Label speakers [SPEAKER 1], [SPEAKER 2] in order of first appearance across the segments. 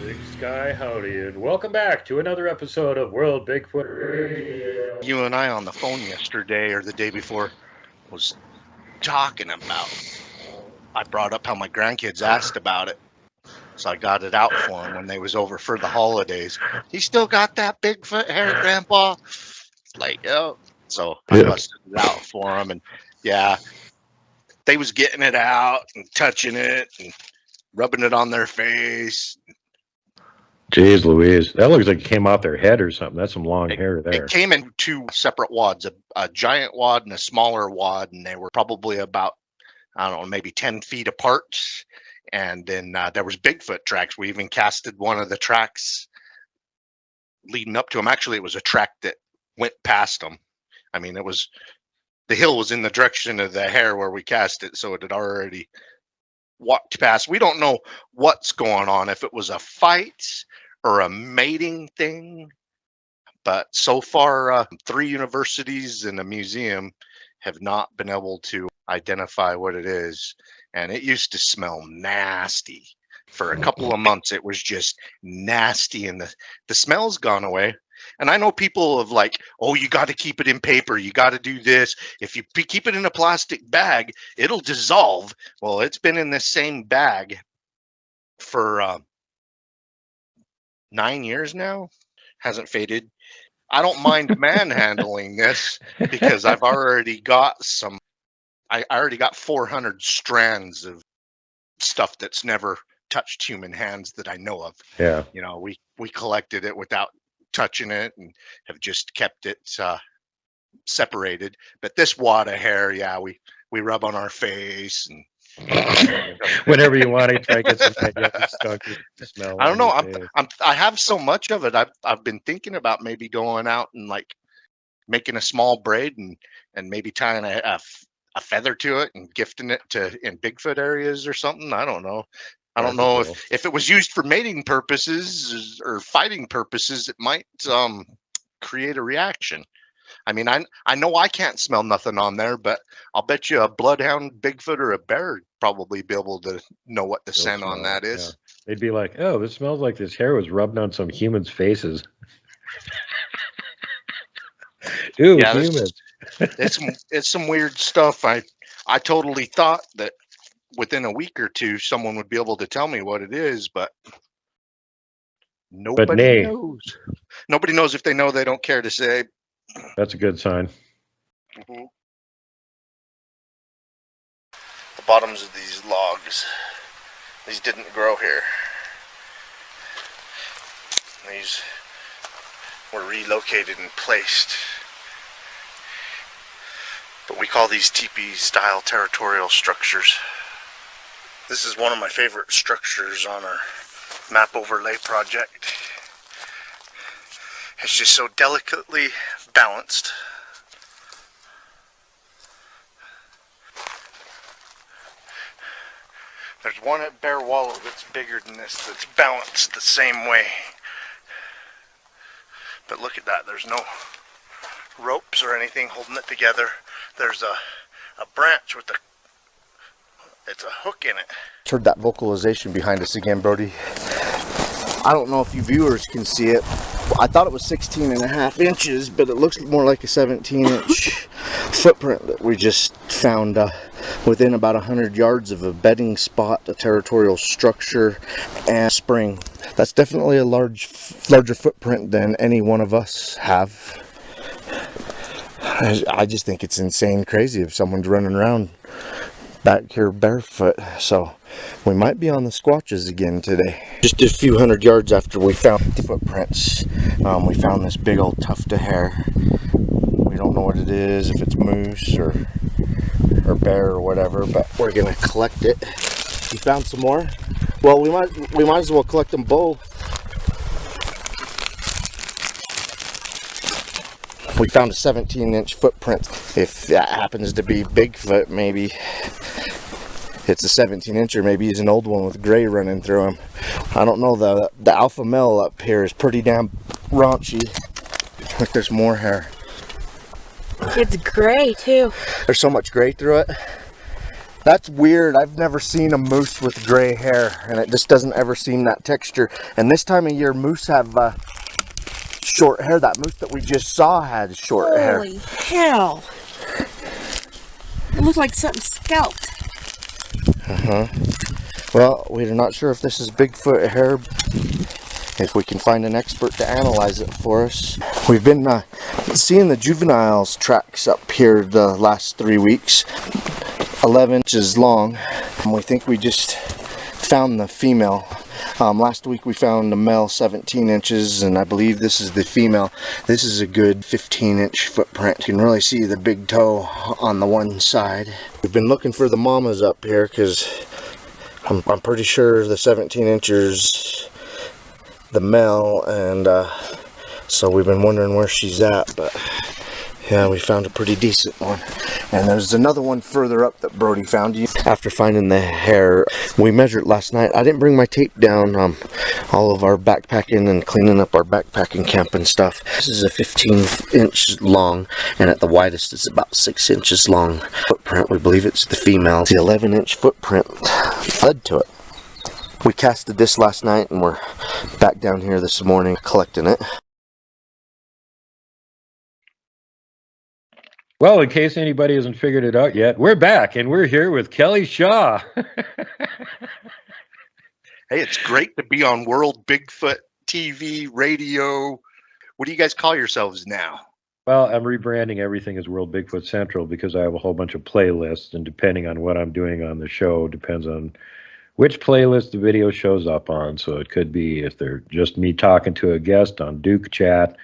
[SPEAKER 1] Big Sky Howdy, and welcome back to another episode of World Bigfoot Radio.
[SPEAKER 2] You and I on the phone yesterday or the day before was talking about, I brought up how my grandkids asked about it. So I got it out for them when they was over for the holidays. You still got that Bigfoot hair, Grandpa? Like, oh. So I busted it out for them, and yeah, they was getting it out and touching it and rubbing it on their face.
[SPEAKER 1] Jeez Louise, that looks like it came out their head or something. That's some long hair there.
[SPEAKER 2] It came in two separate wads, a giant wad and a smaller wad, and they were probably about, I don't know, maybe 10 feet apart. And then there was Bigfoot tracks. We even casted one of the tracks leading up to them. Actually, it was a track that went past them. I mean, the hill was in the direction of the hair where we cast it, so it had already walked past. We don't know what's going on, if it was a fight or a mating thing, but so far 3 universities and a museum have not been able to identify what it is. And it used to smell nasty for a couple of months. It was just nasty, and the smell's gone away. And I know people have like, oh, you got to keep it in paper. You got to do this. If you keep it in a plastic bag, it'll dissolve. Well, it's been in this same bag for 9 years now. Hasn't faded. I don't mind manhandling this because I've already got I already got 400 strands of stuff that's never touched human hands that I know of.
[SPEAKER 1] Yeah.
[SPEAKER 2] You know, we collected it without touching it and have just kept it separated. But this wad of hair, yeah, we rub on our face and
[SPEAKER 1] whenever you want to try to get some skunky smell.
[SPEAKER 2] I don't know. I have so much of it. I've been thinking about maybe going out and like making a small braid and maybe tying a feather to it and gifting it in Bigfoot areas or something. I don't know. I don't know if it was used for mating purposes or fighting purposes, it might create a reaction. I mean, I know I can't smell nothing on there, but I'll bet you a bloodhound, Bigfoot, or a bear would probably be able to know what the scent on that is.
[SPEAKER 1] Yeah. They'd be like, oh, this smells like this hair was rubbed on some humans' faces. Ew, yeah, humans.
[SPEAKER 2] It's some weird stuff. I totally thought that within a week or two someone would be able to tell me what it is, but nobody knows. Nobody knows. If they know, they don't care to say.
[SPEAKER 1] That's a good sign.
[SPEAKER 2] Mm-hmm. The bottoms of these logs, these didn't grow here. These were relocated and placed. But we call these teepee-style territorial structures. This is one of my favorite structures on our map overlay project. It's just so delicately balanced. There's one at Bear Wallow that's bigger than this, that's balanced the same way. But look at that, there's no ropes or anything holding it together. There's a branch with it's a hook in it. Heard that vocalization behind us again, Brody. I don't know if you viewers can see it. I thought it was 16.5 inches, but it looks more like a 17-inch footprint that we just found within about 100 yards of a bedding spot, a territorial structure, and spring. That's definitely a larger footprint than any one of us have. I just think it's insane crazy if someone's running around back here barefoot. So we might be on the Squatches again today. Just a few hundred yards after we found the footprints, we found this big old tuft of hair. We don't know what it is, if it's moose or bear or whatever, but we're gonna collect it. We found some more. Well, we might as well collect them both. We found a 17-inch footprint. If that happens to be Bigfoot, maybe it's a 17-incher. Maybe he's an old one with gray running through him. I don't know. The alpha male up here is pretty damn raunchy. Look, there's more hair.
[SPEAKER 3] It's gray too.
[SPEAKER 2] There's so much gray through it.
[SPEAKER 3] That's weird. I've never seen a moose with gray hair, and it just doesn't ever seem that texture. And this time of year, moose have short hair. That moose that we just saw had short hair.
[SPEAKER 4] Holy hell. It looked like something scalped.
[SPEAKER 3] Well, we're not sure if this is Bigfoot hair, if we can find an expert to analyze it for us. We've been seeing the juveniles tracks up here the last 3 weeks, 11 inches long. And we think we just found the female. Last week we found the male 17 inches, and I believe this is the female. This is a good 15-inch footprint. You can really see the big toe on the one side. We've been looking for the mamas up here because I'm pretty sure the 17 inches the male, and so we've been wondering where she's at, but yeah, we found a pretty decent one. And there's another one further up that Brody found. After finding the hair, we measured last night. I didn't bring my tape down, all of our backpacking and cleaning up our backpacking camp and stuff. This is a 15-inch long, and at the widest it's about 6 inches long. Footprint, we believe it's the female. The 11-inch footprint led to it. We casted this last night, and we're back down here this morning collecting it.
[SPEAKER 1] Well, in case anybody hasn't figured it out yet, we're back, and we're here with Kelly Shaw.
[SPEAKER 2] Hey, it's great to be on World Bigfoot TV, radio. What do you guys call yourselves now?
[SPEAKER 1] Well, I'm rebranding everything as World Bigfoot Central because I have a whole bunch of playlists, and depending on what I'm doing on the show, depends on which playlist the video shows up on. So it could be if they're just me talking to a guest on Duke Chat.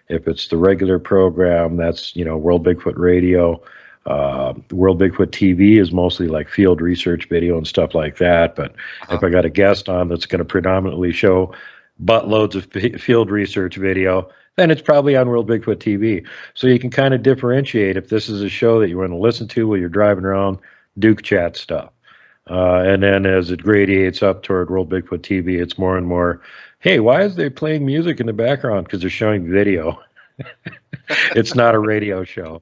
[SPEAKER 1] If it's the regular program, that's, World Bigfoot Radio. World Bigfoot TV is mostly like field research video and stuff like that. But if I got a guest on that's going to predominantly show buttloads of field research video, then it's probably on World Bigfoot TV. So you can kind of differentiate if this is a show that you want to listen to while you're driving around, Duke Chat stuff. And then as it gradiates up toward World Bigfoot TV, it's more and more, hey, why is they playing music in the background? Because they're showing video. It's not a radio show.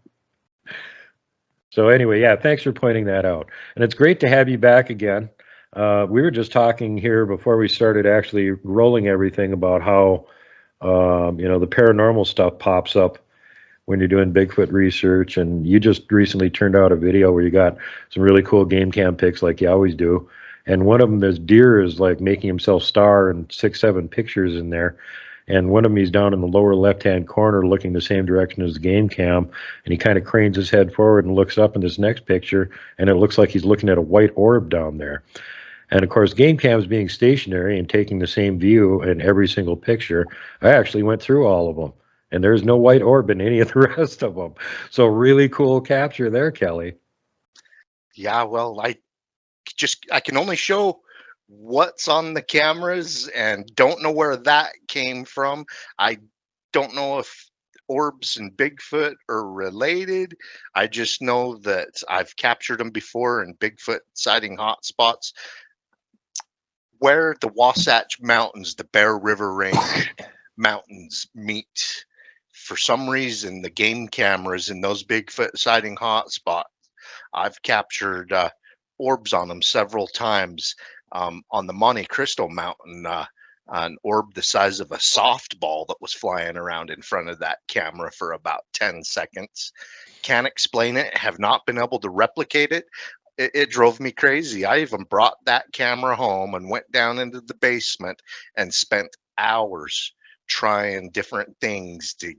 [SPEAKER 1] So anyway, yeah, thanks for pointing that out. And it's great to have you back again. We were just talking here before we started actually rolling everything about how, the paranormal stuff pops up when you're doing Bigfoot research. And you just recently turned out a video where you got some really cool game cam pics like you always do. And one of them, this deer is like making himself star and 6-7 pictures in there. And one of them, he's down in the lower left-hand corner looking the same direction as the game cam. And he kind of cranes his head forward and looks up in this next picture. And it looks like he's looking at a white orb down there. And of course, game cams being stationary and taking the same view in every single picture, I actually went through all of them. And there's no white orb in any of the rest of them. So really cool capture there, Kelly.
[SPEAKER 2] Yeah, well, I can only show what's on the cameras and don't know where that came from. I don't know if orbs and Bigfoot are related. I just know that I've captured them before in Bigfoot sighting hotspots where the Wasatch Mountains, the Bear River Range mountains meet. For some reason, the game cameras in those Bigfoot sighting hotspots, I've captured orbs on them several times. On the Monte Cristo Mountain, an orb the size of a softball that was flying around in front of that camera for about 10 seconds. Can't explain it, have not been able to replicate it. It drove me crazy. I even brought that camera home and went down into the basement and spent hours trying different things to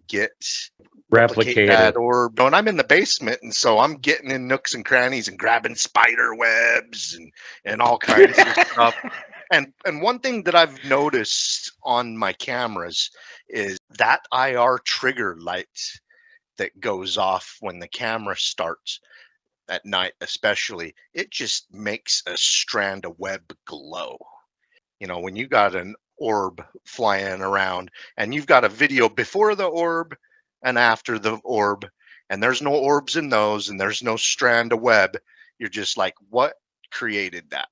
[SPEAKER 2] replicate that orb. And I'm in the basement, and so I'm getting in nooks and crannies and grabbing spider webs and all kinds of stuff. And one thing that I've noticed on my cameras is that IR trigger light that goes off when the camera starts at night, especially, it just makes a strand of web glow. When you got an orb flying around and you've got a video before the orb and after the orb, and there's no orbs in those and there's no strand of web, you're just like, what created that?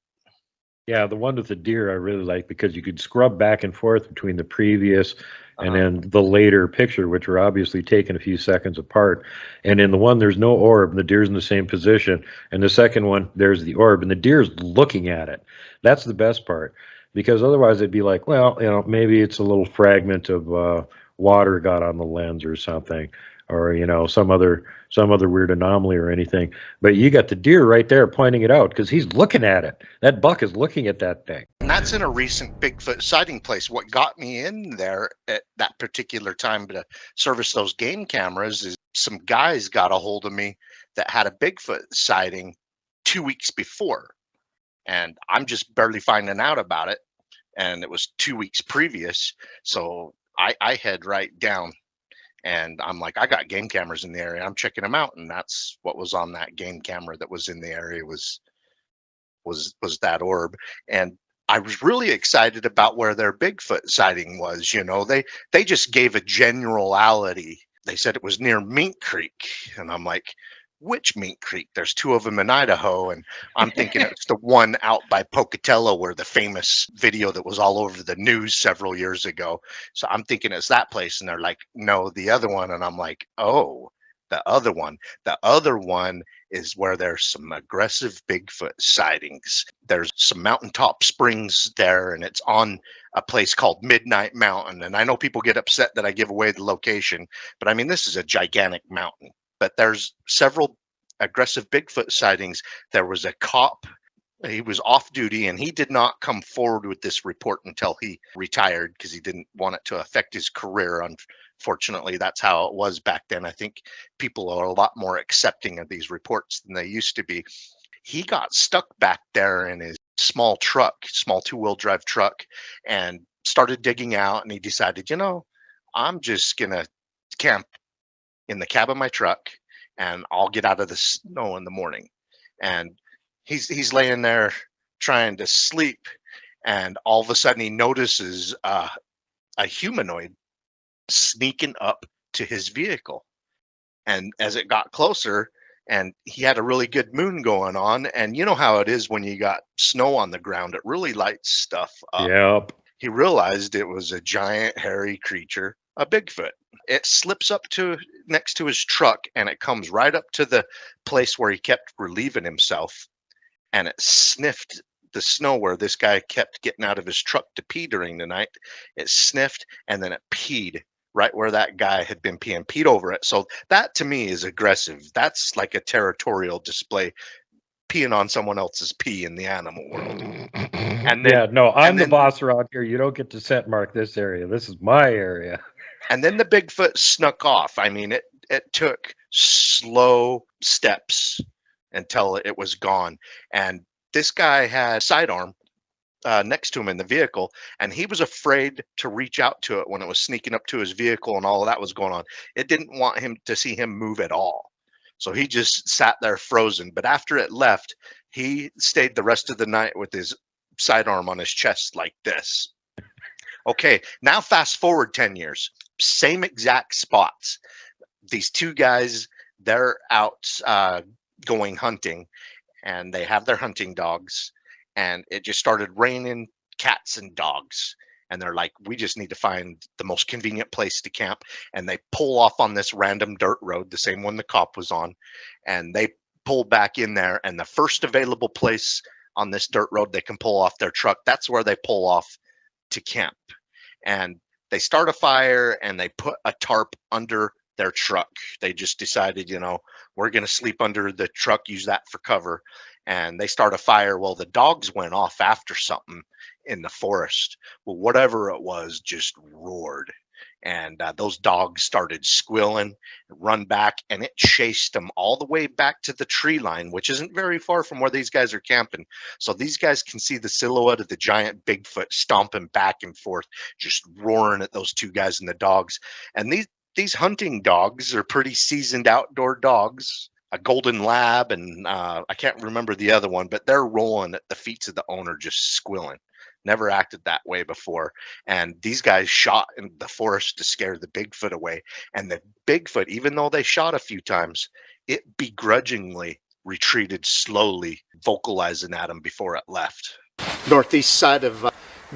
[SPEAKER 1] Yeah, the one with the deer I really like because you could scrub back and forth between the previous and
[SPEAKER 2] Uh-huh.
[SPEAKER 1] then the later picture, which were obviously taken a few seconds apart. And in the one, there's no orb, and the deer's in the same position. And the second one, there's the orb, and the deer's looking at it. That's the best part, because otherwise it'd be like, well, maybe it's a little fragment of water got on the lens or something, or some other weird anomaly or anything. But you got the deer right there pointing it out because he's looking at it. That buck is looking at that thing.
[SPEAKER 2] And that's in a recent Bigfoot sighting place. What got me in there at that particular time to service those game cameras is some guys got a hold of me that had a Bigfoot sighting 2 weeks before. And I'm just barely finding out about it. And it was 2 weeks previous. So I head right down and I'm like, I got game cameras in the area. I'm checking them out. And that's what was on that game camera that was in the area was that orb. And I was really excited about where their Bigfoot sighting was. They just gave a generality. They said it was near Mink Creek, and I'm like, which Mink Creek? There's two of them in Idaho, and I'm thinking it's the one out by Pocatello where the famous video that was all over the news several years ago. So I'm thinking it's that place, and they're like, no, the other one, and I'm like, oh, the other one. The other one is where there's some aggressive Bigfoot sightings. There's some mountaintop springs there, and it's on a place called Midnight Mountain. And I know people get upset that I give away the location, but I mean, this is a gigantic mountain. But there's several aggressive Bigfoot sightings. There was a cop. He was off duty and he did not come forward with this report until he retired because he didn't want it to affect his career. Unfortunately, that's how it was back then. I think people are a lot more accepting of these reports than they used to be. He got stuck back there in his small two-wheel drive truck, and started digging out. And he decided, I'm just going to camp in the cab of my truck and I'll get out of the snow in the morning. And he's laying there trying to sleep, and all of a sudden he notices a humanoid sneaking up to his vehicle. And as it got closer, and he had a really good moon going on, and you know how it is when you got snow on the ground, it really lights stuff up.
[SPEAKER 1] Yep.
[SPEAKER 2] He realized it was a giant hairy creature, a Bigfoot. It slips up to next to his truck, and it comes right up to the place where he kept relieving himself, and it sniffed the snow where this guy kept getting out of his truck to pee during the night. It sniffed, and then it peed right where that guy had been peed over it. So that to me is aggressive. That's like a territorial display, peeing on someone else's pee in the animal world. And then,
[SPEAKER 1] yeah, no, I'm the boss around here. You don't get to scent mark this area. This is my area.
[SPEAKER 2] And then the Bigfoot snuck off. I mean, it took slow steps until it was gone. And this guy had sidearm next to him in the vehicle, and he was afraid to reach out to it when it was sneaking up to his vehicle and all of that was going on. It didn't want him to see him move at all. So he just sat there frozen. But after it left, he stayed the rest of the night with his sidearm on his chest like this. Okay, now fast forward 10 years, same exact spots. These two guys, they're out going hunting, and they have their hunting dogs, and it just started raining cats and dogs. And they're like, we just need to find the most convenient place to camp. And they pull off on this random dirt road, the same one the cop was on. And they pull back in there. And the first available place on this dirt road they can pull off their truck, that's where they pull off to camp. And they start a fire and they put a tarp under their truck. They just decided, we're going to sleep under the truck, use that for cover. And they start a fire. Well, the dogs went off after something in the forest. Well, whatever it was just roared. And those dogs started squealing, run back, and it chased them all the way back to the tree line, which isn't very far from where these guys are camping. So these guys can see the silhouette of the giant Bigfoot stomping back and forth, just roaring at those two guys and the dogs. And these hunting dogs are pretty seasoned outdoor dogs. A golden lab, and I can't remember the other one, but they're rolling at the feet of the owner, just squealing. Never acted that way before. And these guys shot in the forest to scare the Bigfoot away. And the Bigfoot, even though they shot a few times, it begrudgingly retreated slowly, vocalizing at them before it left.
[SPEAKER 3] Northeast side of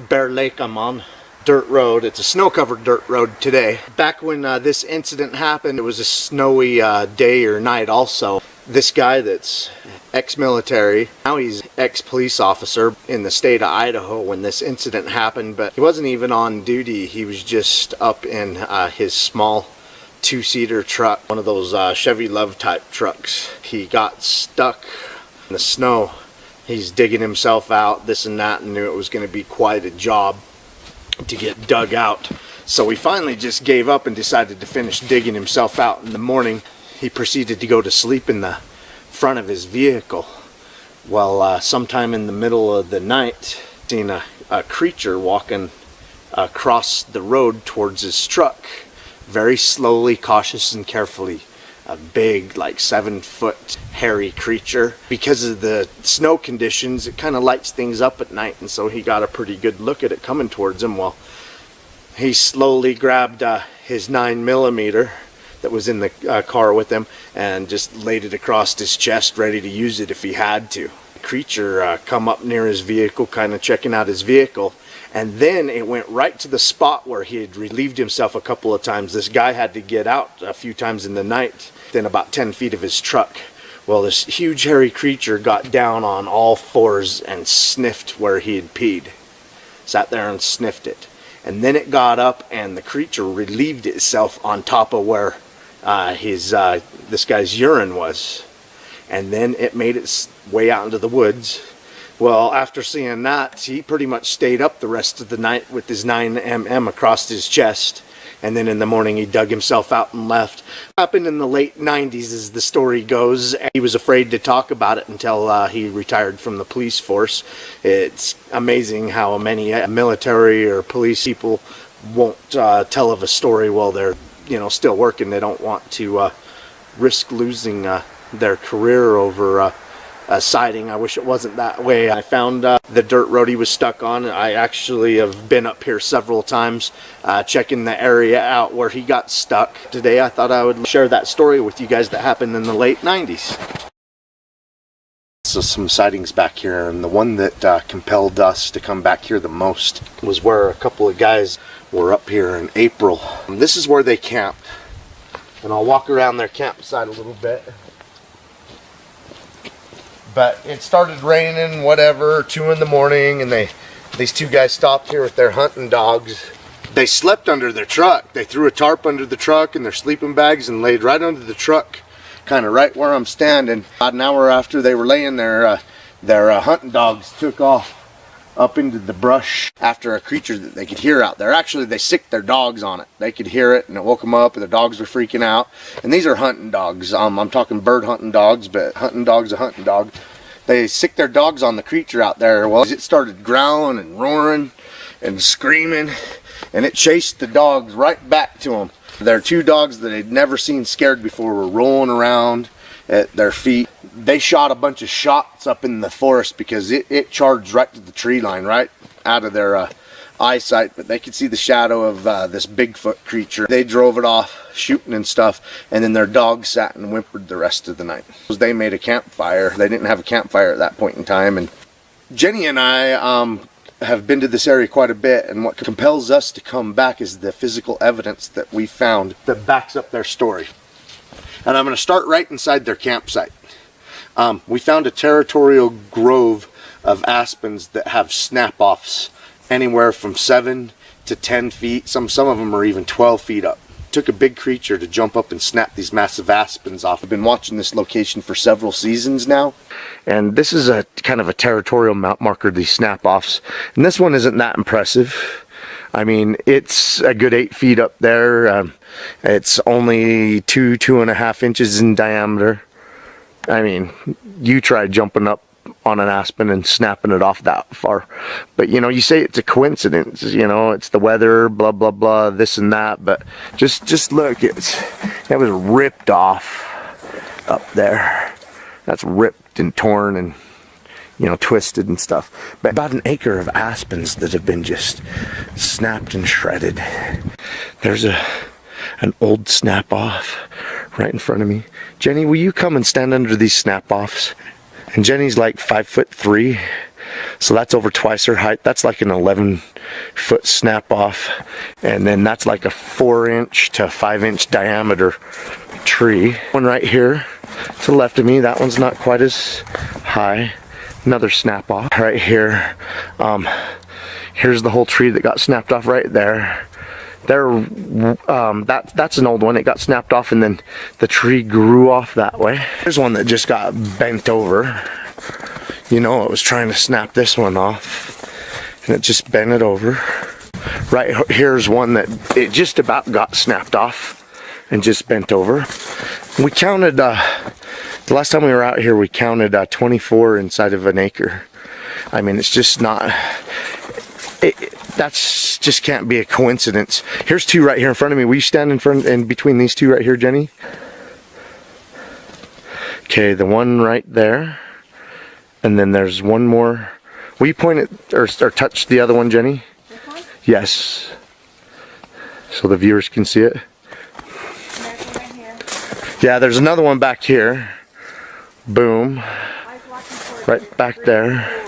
[SPEAKER 3] Bear Lake I'm on. Dirt road. It's a snow-covered dirt road today. Back when this incident happened, it was a snowy day or night also. This guy that's ex-military, now he's ex-police officer in the state of Idaho when this incident happened, but he wasn't even on duty. He was just up in his small two-seater truck, one of those Chevy Love type trucks. He got stuck in the snow. He's digging himself out, this and that, and knew it was going to be quite a job to get dug out. So he finally just gave up and decided to finish digging himself out. In the morning, he proceeded to go to sleep in the front of his vehicle. Well, sometime in the middle of the night, seen a creature walking across the road towards his truck, very slowly, cautious and carefully. A big, like 7-foot hairy creature. Because of the snow conditions, it kind of lights things up at night, and so he got a pretty good look at it coming towards him. Well, he slowly grabbed his 9mm that was in the car with him and just laid it across his chest, ready to use it if he had to. The creature come up near his vehicle, kind of checking out his vehicle, and then it went right to the spot where he had relieved himself a couple of times. This guy had to get out a few times in the night, within about 10 feet of his truck. Well, this huge hairy creature got down on all fours and sniffed where he had peed. Sat there and sniffed it. And then it got up and the creature relieved itself on top of where this guy's urine was. And then it made its way out into the woods. Well, after seeing that, he pretty much stayed up the rest of the night with his 9mm across his chest. And then in the morning he dug himself out and left. Happened in the late 90s as the story goes. He was afraid to talk about it until he retired from the police force. It's amazing how many military or police people won't tell of a story while they're still working. They don't want to risk losing their career over a sighting. I wish it wasn't that way. I found the dirt road he was stuck on. I actually have been up here several times checking the area out where he got stuck. Today I thought I would share that story with you guys that happened in the late 90s. So some sightings back here, and the one that compelled us to come back here the most was where a couple of guys were up here in April. This is where they camped, and I'll walk around their campsite a little bit. But it started raining, whatever, 2 in the morning, and these two guys stopped here with their hunting dogs. They slept under their truck. They threw a tarp under the truck and their sleeping bags and laid right under the truck, kind of right where I'm standing. About an hour after they were laying there, their hunting dogs took off up into the brush after a creature that they could hear out there. Actually, they sicked their dogs on it. They could hear it, and it woke them up, and their dogs were freaking out. And these are hunting dogs. I'm talking bird hunting dogs, but hunting dog's a hunting dog. They sicked their dogs on the creature out there. Well, it started growling and roaring and screaming, and it chased the dogs right back to them. Their 2 dogs that they'd never seen scared before were rolling around at their feet. They shot a bunch of shots up in the forest because it charged right to the tree line, right out of their eyesight, but they could see the shadow of this Bigfoot creature. They drove it off, shooting and stuff, and then their dog sat and whimpered the rest of the night. They made a campfire. They didn't have a campfire at that point in time, and Jenny and I have been to this area quite a bit, and what compels us to come back is the physical evidence that we found that backs up their story. And I'm going to start right inside their campsite. We found a territorial grove of aspens that have snap-offs anywhere from 7 to 10 feet. Some of them are even 12 feet up. It took a big creature to jump up and snap these massive aspens off. I've been watching this location for several seasons now, and this is a kind of a territorial marker, these snap-offs. And this one isn't that impressive. I mean, it's a good 8 feet up there. It's only 2.5 inches in diameter. I mean, you try jumping up on an aspen and snapping it off that far. But you say it's a coincidence, it's the weather, blah blah blah, this and that, but just look, it was ripped off up there. That's ripped and torn and twisted and stuff. But about an acre of aspens that have been just snapped and shredded. There's an old snap off right in front of me. Jenny, will you come and stand under these snap offs? And Jenny's like 5'3", So that's over twice her height. That's like an 11-foot snap off. And then that's like a 4-inch to 5-inch diameter tree. One right here to the left of me, that one's not quite as high. Another snap off right here. Here's the whole tree that got snapped off right there. That's an old one. It got snapped off and then the tree grew off that way. There's one that just got bent over. You know, it was trying to snap this one off and it just bent it over. Right here's one that it just about got snapped off and just bent over. We counted, the last time we were out here, we counted 24 inside of an acre. I mean, it's just not, that's just can't be a coincidence. Here's two right here in front of me. Will you stand in between these two right here, Jenny? Okay, the one right there. And then there's one more. Will you point it or touch the other one, Jenny? This one? Yes. So the viewers can see it.
[SPEAKER 4] There's one right here.
[SPEAKER 3] Yeah, there's another one back here. Boom. Right back there.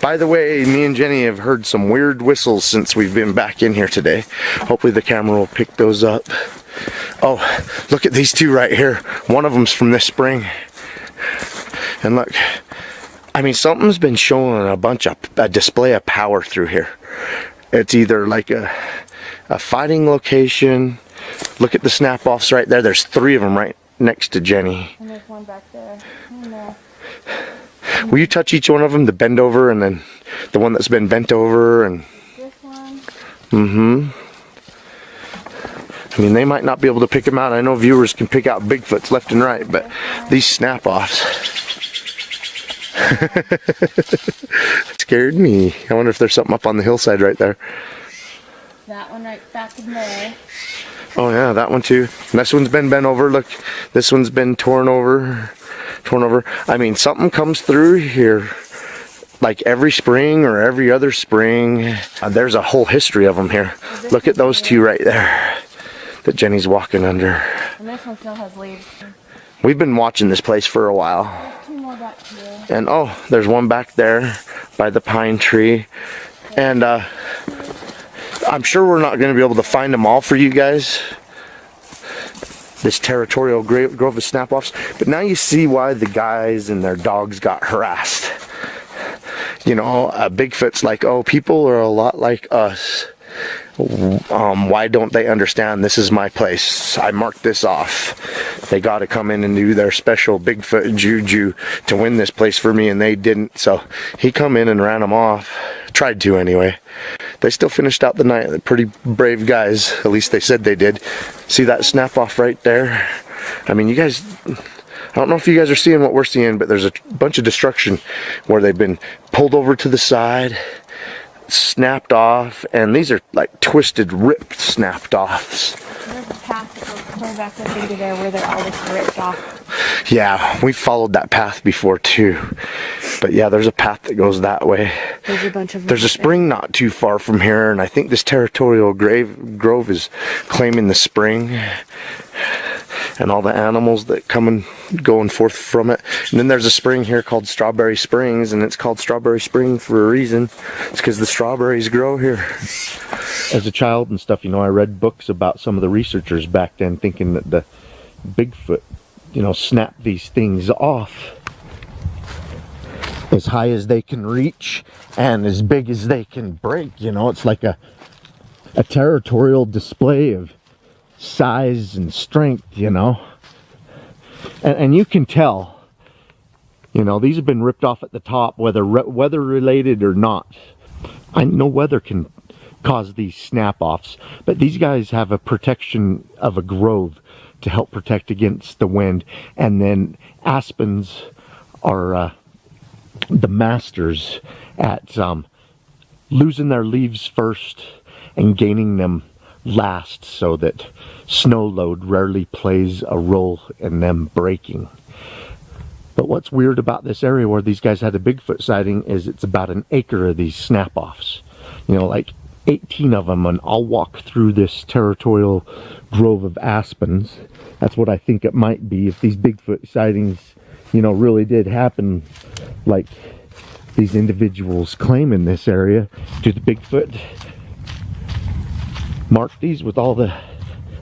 [SPEAKER 3] By the way, me and Jenny have heard some weird whistles since we've been back in here today. Hopefully the camera will pick those up. Oh, look at these two right here. One of them's from this spring. And look, I mean, something's been showing a display of power through here. It's either like a fighting location. Look at the snap-offs right there. There's 3 of them right next to Jenny.
[SPEAKER 4] And there's one back there. Oh no.
[SPEAKER 3] Will you touch each one of them, the bend over and then the one that's been bent over and
[SPEAKER 4] this one?
[SPEAKER 3] Mm-hmm. I mean, they might not be able to pick them out. I know viewers can pick out Bigfoots left and right, but these snap-offs scared me. I wonder if there's something up on the hillside right there.
[SPEAKER 4] That one right back in there.
[SPEAKER 3] Oh yeah, that one too. And this one's been bent over. Look, this one's been torn over. I mean, something comes through here like every spring or every other spring. There's a whole history of them here. Look at those two right there that Jenny's walking under.
[SPEAKER 4] And this one still has leaves.
[SPEAKER 3] We've been watching this place for a while.
[SPEAKER 4] There's 2 more back here.
[SPEAKER 3] And oh, there's one back there by the pine tree. And I'm sure we're not going to be able to find them all for you guys. This territorial grove of snap-offs. But now you see why the guys and their dogs got harassed. You know, Bigfoot's like, oh, people are a lot like us. Why don't they understand this is my place? I marked this off. They got to come in and do their special Bigfoot juju to win this place for me, and they didn't. So he come in and ran them off. Tried to anyway. They still finished out the night. They're pretty brave guys. At least they said they did. See that snap off right there? I mean, you guys, I don't know if you guys are seeing what we're seeing, but there's a bunch of destruction where they've been pulled over to the side, snapped off, and these are like twisted, ripped snapped offs.
[SPEAKER 4] There's a path that goes clear back up into there where they're all just ripped off.
[SPEAKER 3] Yeah, we followed that path before too. But yeah, there's a path that goes that way.
[SPEAKER 4] There's a bunch of them.
[SPEAKER 3] There's a spring not too far from here, and I think this territorial grove is claiming the spring and all the animals that come and going forth from it. And then there's a spring here called Strawberry Springs, and it's called Strawberry Spring for a reason. It's because the strawberries grow here. As a child and stuff, you know, I read books about some of the researchers back then thinking that the Bigfoot, you know, snapped these things off as high as they can reach and as big as they can break. You know, it's like a territorial display of size and strength, you know. And you can tell, you know, these have been ripped off at the top, whether weather related or not. I know weather can cause these snap-offs, but these guys have a protection of a grove to help protect against the wind. And then aspens are the masters at losing their leaves first and gaining them last, so that snow load rarely plays a role in them breaking. But what's weird about this area where these guys had a Bigfoot sighting is it's about an acre of these snap-offs. You know, like 18 of them, and I'll walk through this territorial grove of aspens. That's what I think it might be if these Bigfoot sightings, you know, really did happen like these individuals claiming this area to the Bigfoot. Marked these with all the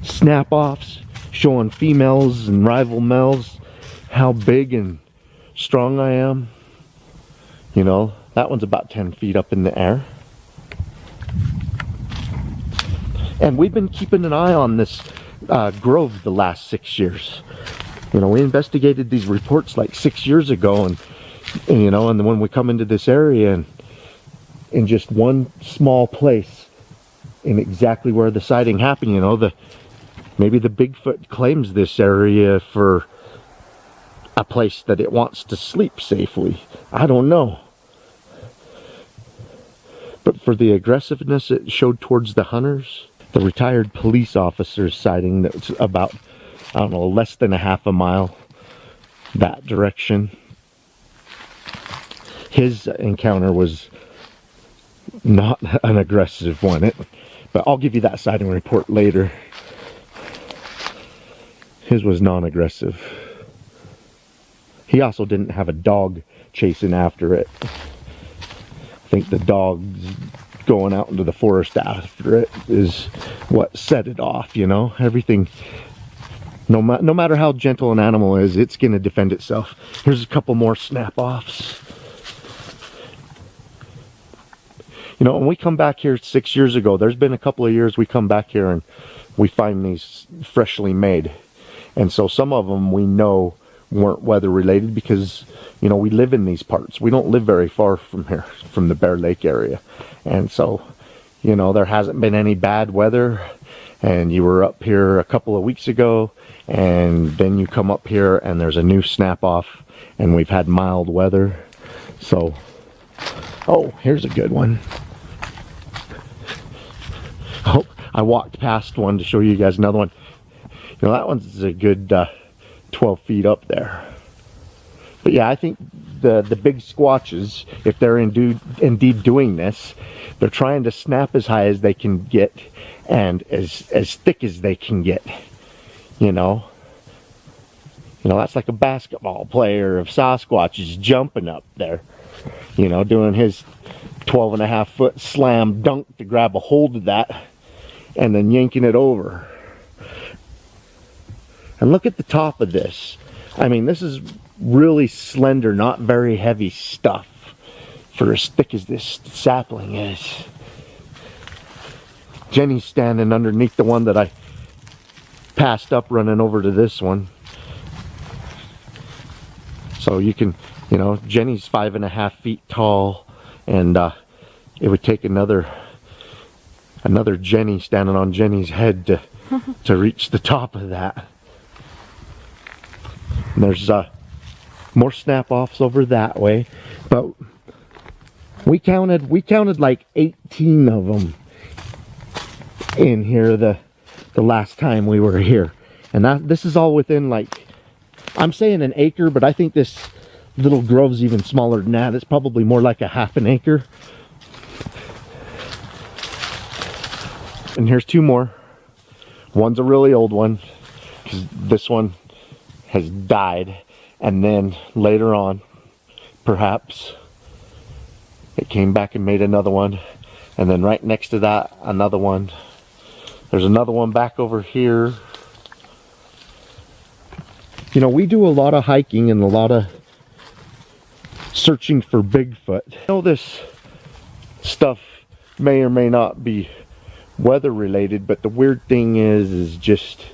[SPEAKER 3] snap-offs, showing females and rival males how big and strong I am. You know, that one's about 10 feet up in the air. And we've been keeping an eye on this grove the last 6 years. You know, we investigated these reports like 6 years ago, and you know, and then when we come into this area and in just one small place in exactly where the sighting happened, you know, maybe the Bigfoot claims this area for a place that it wants to sleep safely. I don't know. But for the aggressiveness it showed towards the hunters, the retired police officer's sighting that's about, I don't know, less than a half a mile that direction. His encounter was not an aggressive one, but I'll give you that sighting report later. His was non-aggressive. He also didn't have a dog chasing after it. I think the dog's going out into the forest after it is what set it off, you know. Everything, no matter how gentle an animal is, it's going to defend itself. Here's a couple more snap-offs. You know, when we come back here 6 years ago, there's been a couple of years we come back here and we find these freshly made. And so some of them we know weren't weather related because, you know, we live in these parts. We don't live very far from here, from the Bear Lake area. And so, you know, there hasn't been any bad weather. And you were up here a couple of weeks ago, and then you come up here and there's a new snap off and we've had mild weather. So, oh, here's a good one. Oh, I walked past one to show you guys another one. You know, that one's a good 12 feet up there. But yeah, I think the big squatches, if they're indeed doing this, they're trying to snap as high as they can get and as thick as they can get. You know, that's like a basketball player of Sasquatch is jumping up there, you know, doing his 12.5-foot slam dunk to grab a hold of that and then yanking it over. And look at the top of this. I mean, this is really slender, not very heavy stuff for as thick as this sapling is. Jenny's standing underneath the one that I passed up, running over to this one. So you can, you know, Jenny's 5.5 feet tall, and it would take another Jenny standing on Jenny's head to reach the top of that. And there's more snap-offs over that way, but we counted like 18 of them in here the last time we were here, and this is all within, like, I'm saying an acre, but I think this little grove's even smaller than that. It's probably more like a half an acre. And here's two more. One's a really old one, because this one has died, and then later on, perhaps, it came back and made another one, and then right next to that, another one. There's another one back over here. You know, we do a lot of hiking and a lot of searching for Bigfoot. You know, this stuff may or may not be weather related, but the weird thing is just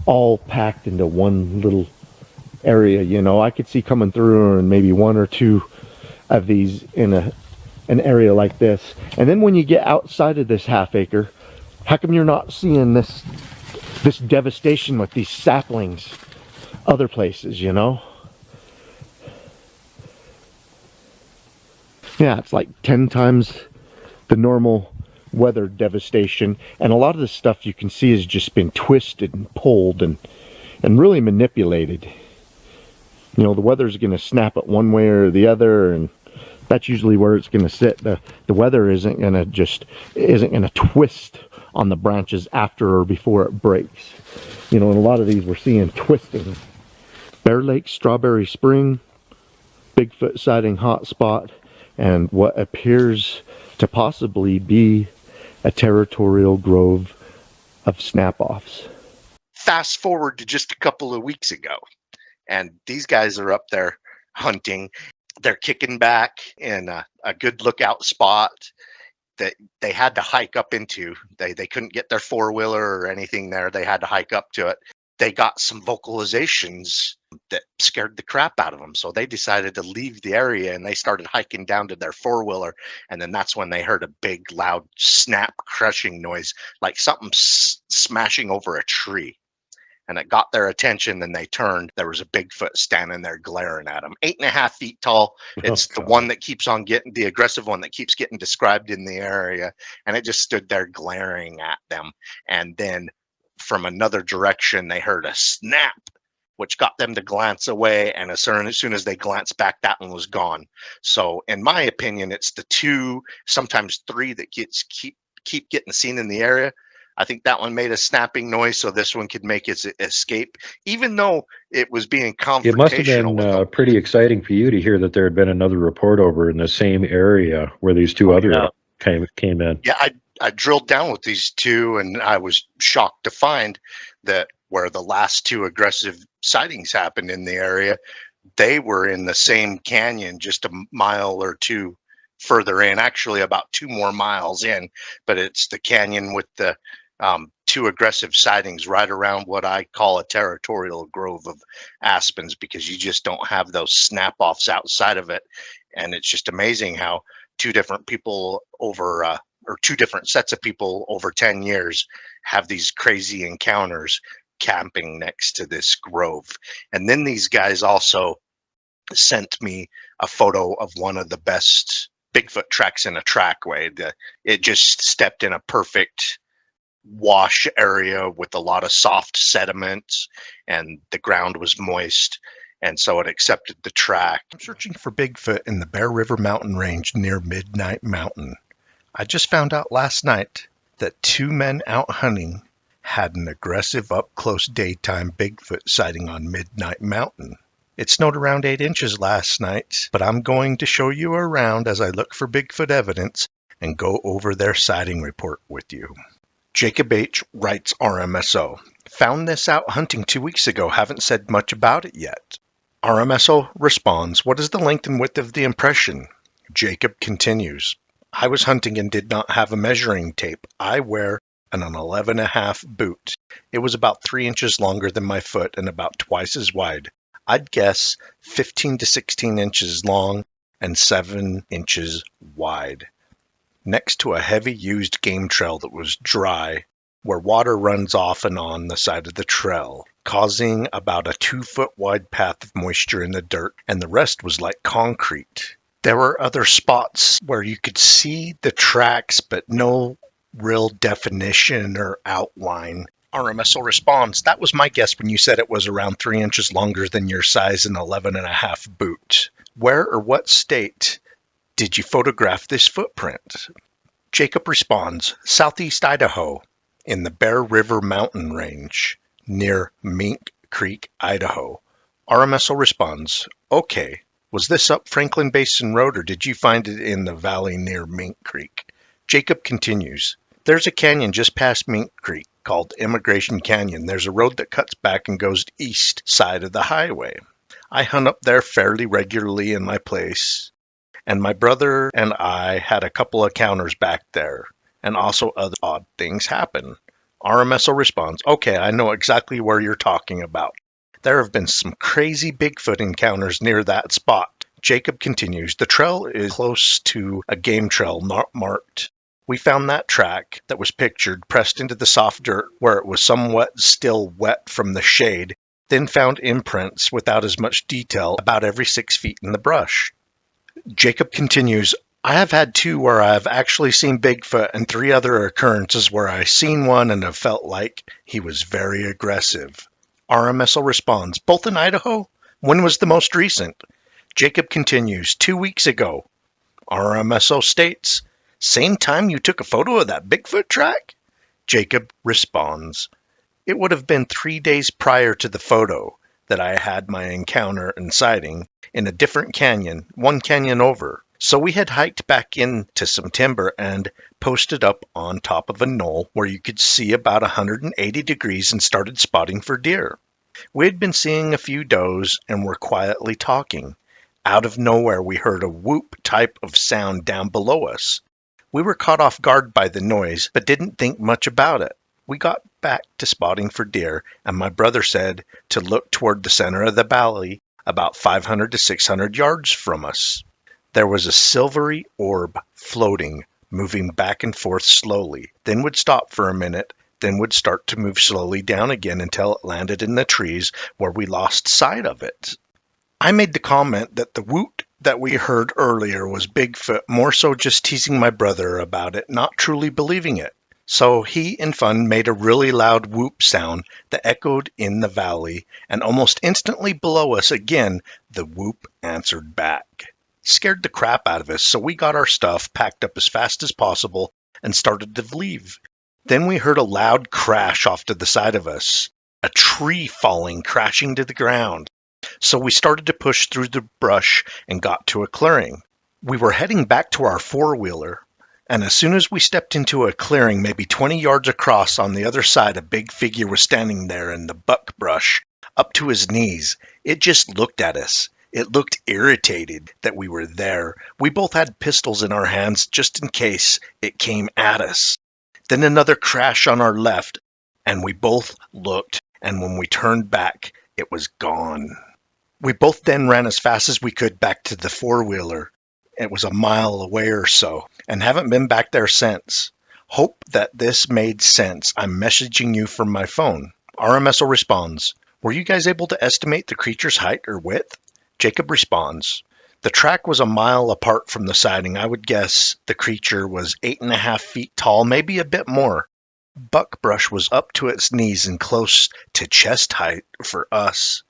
[SPEAKER 3] all packed into one little area. You know, I could see coming through and maybe one or two of these in an area like this, and then when you get outside of this half acre, how come you're not seeing this devastation with these saplings other places, you know? Yeah, it's like 10 times the normal weather devastation, and a lot of this stuff you can see has just been twisted and pulled and really manipulated. You know, the weather's going to snap it one way or the other, and that's usually where it's going to sit. The weather isn't going to twist on the branches after or before it breaks. You know, and a lot of these we're seeing twisting. Bear Lake, Strawberry Spring, Bigfoot sighting hotspot, and what appears to possibly be a territorial grove of snap-offs.
[SPEAKER 2] Fast forward to just a couple of weeks ago, and these guys are up there hunting. They're kicking back in a good lookout spot that they had to hike up into. They couldn't get their four-wheeler or anything there. They had to hike up to it. They got some vocalizations that scared the crap out of them. So they decided to leave the area, and they started hiking down to their four-wheeler. And then that's when they heard a big, loud snap crushing noise, like something smashing over a tree. And it got their attention, and they turned. There was a Bigfoot standing there glaring at them. 8.5 feet tall. It's the one that keeps on getting, the aggressive one that keeps getting described in the area. And it just stood there glaring at them. And then from another direction, they heard a snap, which got them to glance away. And as soon as they glanced back, that one was gone. So in my opinion, it's the two, sometimes three that keep getting seen in the area. I think that one made a snapping noise, so this one could make its escape, even though it was being confrontational.
[SPEAKER 1] It must have been pretty exciting for you to hear that there had been another report over in the same area where these two other came in.
[SPEAKER 2] Yeah, I drilled down with these two, and I was shocked to find that where the last two aggressive sightings happened in the area, they were in the same canyon just a mile or two further in, actually about 2 more miles in, but it's the canyon with the two aggressive sightings right around what I call a territorial grove of aspens, because you just don't have those snap-offs outside of it. And it's just amazing how two different people or two different sets of people over 10 years have these crazy encounters camping next to this grove. And then these guys also sent me a photo of one of the best Bigfoot tracks in a trackway. It just stepped in a perfect wash area with a lot of soft sediments, and the ground was moist, and so it accepted the track.
[SPEAKER 5] I'm searching for Bigfoot in the Bear River mountain range near Midnight Mountain. I just found out last night that 2 men out hunting had an aggressive up-close daytime Bigfoot sighting on Midnight Mountain. It snowed around 8 inches last night, but I'm going to show you around as I look for Bigfoot evidence and go over their sighting report with you. Jacob H. writes RMSO. Found this out hunting 2 weeks ago. Haven't said much about it yet. RMSO responds, what is the length and width of the impression? Jacob continues, I was hunting and did not have a measuring tape. I wear an 11.5 boot. It was about 3 inches longer than my foot and about twice as wide. I'd guess 15 to 16 inches long and 7 inches wide. Next to a heavy used game trail that was dry, where water runs off and on the side of the trail, causing about a 2-foot wide path of moisture in the dirt, and the rest was like concrete. There were other spots where you could see the tracks, but no real definition or outline. RMSO responds, that was my guess when you said it was around 3 inches longer than your size and 11.5 boot. Where or what state did you photograph this footprint? Jacob responds, Southeast Idaho, in the Bear River mountain range, near Mink Creek, Idaho. RMSO responds, okay, was this up Franklin Basin Road or did you find it in the valley near Mink Creek? Jacob continues, there's a canyon just past Mink Creek called Immigration Canyon. There's a road that cuts back and goes east side of the highway. I hunt up there fairly regularly in my place, and my brother and I had a couple of encounters back there, and also other odd things happen. RMSO responds, okay, I know exactly where you're talking about. There have been some crazy Bigfoot encounters near that spot. Jacob continues, the trail is close to a game trail not marked. We found that track that was pictured pressed into the soft dirt where it was somewhat still wet from the shade, then found imprints without as much detail about every 6 feet in the brush. Jacob continues, I have had 2 where I've actually seen Bigfoot and 3 other occurrences where I've seen one and have felt like he was very aggressive. RMSO responds, both in Idaho? When was the most recent? Jacob continues, 2 weeks ago. RMSO states, same time you took a photo of that Bigfoot track? Jacob responds, it would have been 3 days prior to the photo that I had my encounter and sighting in a different canyon, 1 canyon over. So we had hiked back into some timber and posted up on top of a knoll where you could see about 180 degrees and started spotting for deer. We had been seeing a few does and were quietly talking. Out of nowhere, we heard a whoop type of sound down below us. We were caught off guard by the noise, but didn't think much about it. We got back to spotting for deer, and my brother said to look toward the center of the valley about 500 to 600 yards from us. There was a silvery orb floating, moving back and forth slowly, then would stop for a minute, then would start to move slowly down again until it landed in the trees where we lost sight of it. I made the comment that the woot that we heard earlier was Bigfoot, more so just teasing my brother about it, not truly believing it. So he, in fun, made a really loud whoop sound that echoed in the valley, and almost instantly below us again, the whoop answered back. Scared the crap out of us, so we got our stuff packed up as fast as possible and started to leave. Then we heard a loud crash off to the side of us, a tree falling, crashing to the ground. So we started to push through the brush and got to a clearing. We were heading back to our four-wheeler, and as soon as we stepped into a clearing maybe 20 yards across on the other side, a big figure was standing there in the buckbrush, up to his knees. It just looked at us. It looked irritated that we were there. We both had pistols in our hands just in case it came at us. Then another crash on our left, and we both looked, and when we turned back, it was gone. We both then ran as fast as we could back to the four-wheeler. It was a mile away or so, and haven't been back there since. Hope that this made sense. I'm messaging you from my phone. RMSO responds, were you guys able to estimate the creature's height or width? Jacob responds, the track was a mile apart from the sighting. I would guess the creature was 8.5 feet tall, maybe a bit more. Buckbrush was up to its knees and close to chest height for us.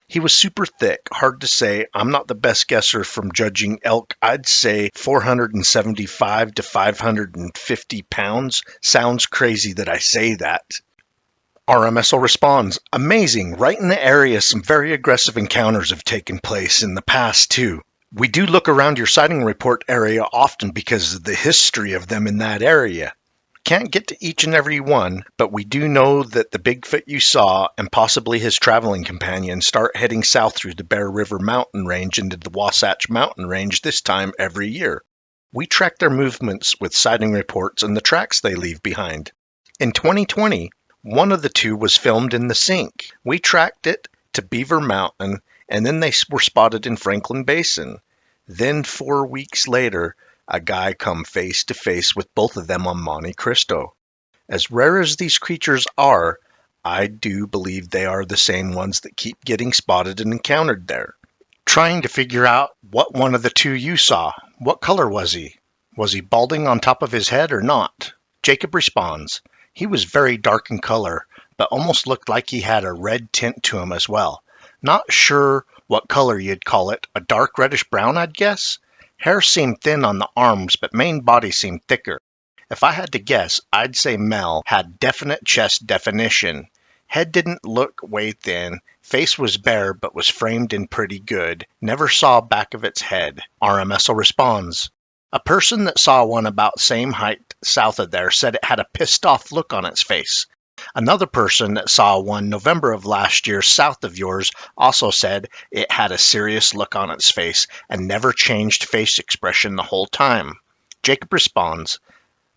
[SPEAKER 5] He was super thick, hard to say. I'm not the best guesser from judging elk. I'd say 475 to 550 pounds. Sounds crazy that I say that. RMSO responds, amazing, right in the area some very aggressive encounters have taken place in the past too. We do look around your sighting report area often because of the history of them in that area. Can't get to each and every one, but we do know that the Bigfoot you saw and possibly his traveling companion start heading south through the Bear River mountain range into the Wasatch Mountain range this time every year. We track their movements with sighting reports and the tracks they leave behind. In 2020, one of the two was filmed in the sink. We tracked it to Beaver Mountain, and then they were spotted in Franklin Basin. Then 4 weeks later, a guy come face to face with both of them on Monte Cristo. As rare as these creatures are, I do believe they are the same ones that keep getting spotted and encountered there. Trying to figure out what one of the two you saw. What color was he? Was he balding on top of his head or not? Jacob responds, he was very dark in color, but almost looked like he had a red tint to him as well. Not sure what color you'd call it, a dark reddish brown I'd guess. Hair seemed thin on the arms, but main body seemed thicker. If I had to guess, I'd say Mel had definite chest definition. Head didn't look way thin, face was bare but was framed in pretty good. Never saw back of its head. RMSO responds, a person that saw one about same height south of there said it had a pissed off look on its face. Another person that saw one November of last year south of yours also said it had a serious look on its face and never changed face expression the whole time. Jacob responds,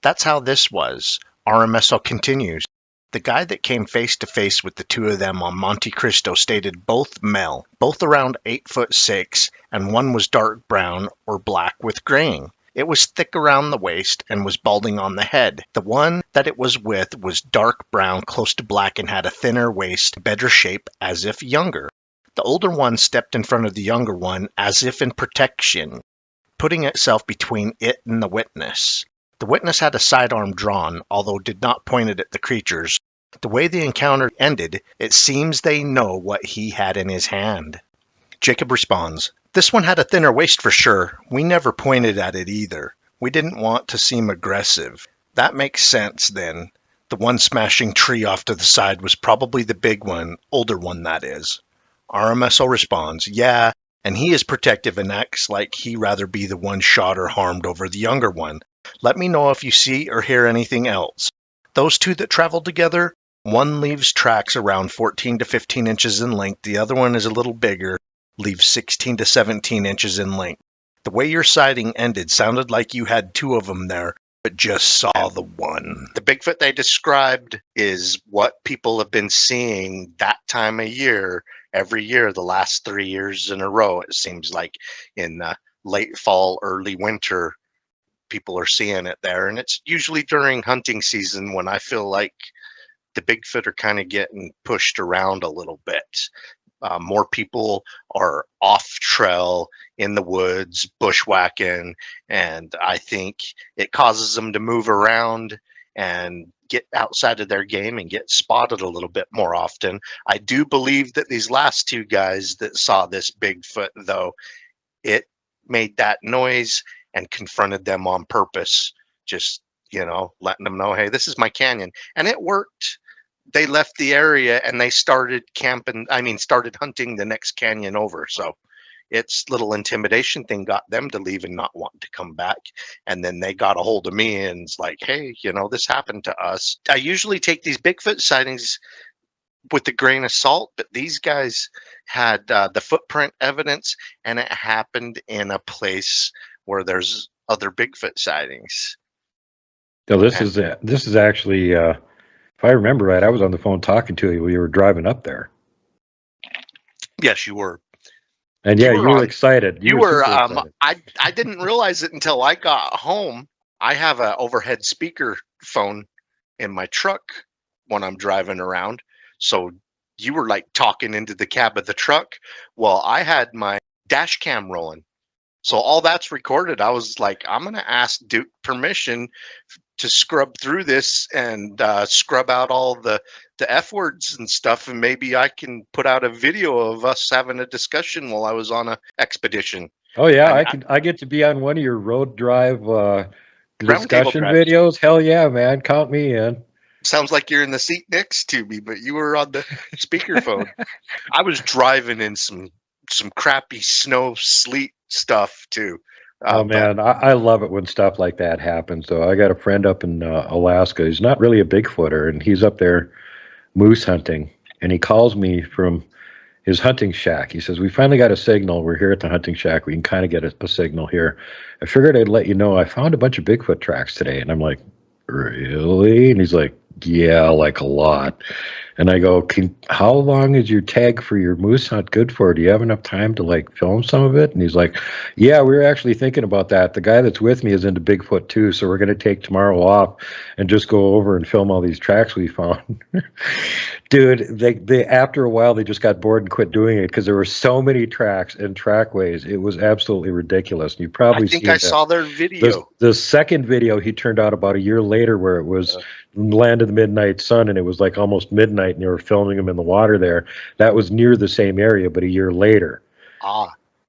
[SPEAKER 5] that's how this was. RMSO continues, the guy that came face to face with the two of them on Monte Cristo stated both male, both around 8'6", and one was dark brown or black with graying. It was thick around the waist and was balding on the head. The one that it was with was dark brown, close to black, and had a thinner waist, better shape, as if younger. The older one stepped in front of the younger one, as if in protection, putting itself between it and the witness. The witness had a sidearm drawn, although did not point it at the creatures. The way the encounter ended, it seems they know what he had in his hand. Jacob responds, this one had a thinner waist for sure. We never pointed at it either. We didn't want to seem aggressive. That makes sense then. The one smashing tree off to the side was probably the big one, older one that is. RMSO responds, yeah, and he is protective and acts like he'd rather be the one shot or harmed over the younger one. Let me know if you see or hear anything else. Those two that travel together, one leaves tracks around 14 to 15 inches in length. The other one is a little bigger, leaves 16 to 17 inches in length. The way your sighting ended sounded like you had two of them there, but just saw the one.
[SPEAKER 2] The Bigfoot they described is what people have been seeing that time of year, every year, the last 3 years in a row. It seems like in late fall, early winter, people are seeing it there. And it's usually during hunting season when I feel like the Bigfoot are kind of getting pushed around a little bit. More people are off trail in the woods, bushwhacking, and I think it causes them to move around and get outside of their game and get spotted a little bit more often. I do believe that these last two guys that saw this Bigfoot, though, it made that noise and confronted them on purpose, just, letting them know, hey, this is my canyon. And it worked. They left the area and they started started hunting the next canyon over. So its little intimidation thing got them to leave and not want to come back. And then they got a hold of me and it's like, hey, this happened to us. I usually take these Bigfoot sightings with a grain of salt, but these guys had the footprint evidence, and it happened in a place where there's other Bigfoot sightings.
[SPEAKER 1] So this is actually, if I remember right, I was on the phone talking to you when you were driving up there.
[SPEAKER 2] Yes, you were.
[SPEAKER 1] And yeah, you were excited.
[SPEAKER 2] You were.
[SPEAKER 1] Super excited.
[SPEAKER 2] I didn't realize it until I got home. I have an overhead speaker phone in my truck when I'm driving around. So you were like talking into the cab of the truck. Well, I had my dash cam rolling. So all that's recorded. I was like, I'm going to ask Duke permission to scrub through this and scrub out all the F words and stuff. And maybe I can put out a video of us having a discussion while I was on a expedition.
[SPEAKER 1] Oh yeah, I get to be on one of your road drive discussion videos. Hell yeah, man. Count me in.
[SPEAKER 2] Sounds like you're in the seat next to me, but you were on the speakerphone. I was driving in some crappy snow, sleet stuff too.
[SPEAKER 1] Oh man, I love it when stuff like that happens. So I got a friend up in Alaska. He's not really a Bigfooter, and he's up there moose hunting. And he calls me from his hunting shack. He says, "We finally got a signal. We're here at the hunting shack. We can kind of get a signal here. I figured I'd let you know. I found a bunch of Bigfoot tracks today." And I'm like, "Really?" And he's like, "Yeah, like a lot." And I go, how long is your tag for your moose hunt good for? Do you have enough time to like film some of it? And he's like, yeah, we were actually thinking about that. The guy that's with me is into Bigfoot too. So we're going to take tomorrow off and just go over and film all these tracks we found. Dude, they after a while, they just got bored and quit doing it because there were so many tracks and trackways. It was absolutely ridiculous. And you probably
[SPEAKER 2] I saw their video.
[SPEAKER 1] The second video he turned out about a year later where it was Land of the Midnight Sun, and it was like almost midnight, and they were filming them in the water there. That was near the same area, but a year later.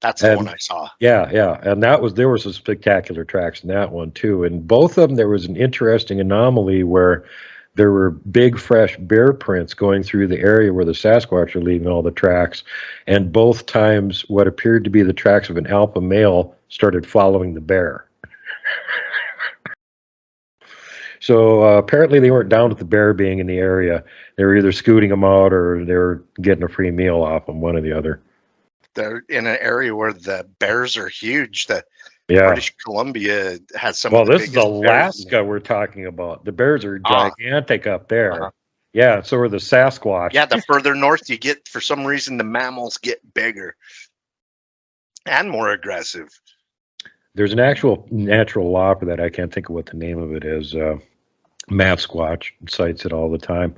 [SPEAKER 2] That's the one I saw.
[SPEAKER 1] Yeah, and there were some spectacular tracks in that one too. And both of them, there was an interesting anomaly where there were big, fresh bear prints going through the area where the Sasquatch are leaving all the tracks. And both times, what appeared to be the tracks of an alpha male started following the bear. So apparently they weren't down with the bear being in the area. They were either scooting them out or they were getting a free meal off them, one or the other.
[SPEAKER 2] They're in an area where the bears are huge. British Columbia has some of the
[SPEAKER 1] biggest bears. Well, this is Alaska we're talking about. The bears are gigantic up there. Yeah, so are the Sasquatch.
[SPEAKER 2] Yeah, the further north you get, for some reason, the mammals get bigger and more aggressive.
[SPEAKER 1] There's an actual natural law for that. I can't think of what the name of it is. Sasquatch cites it all the time.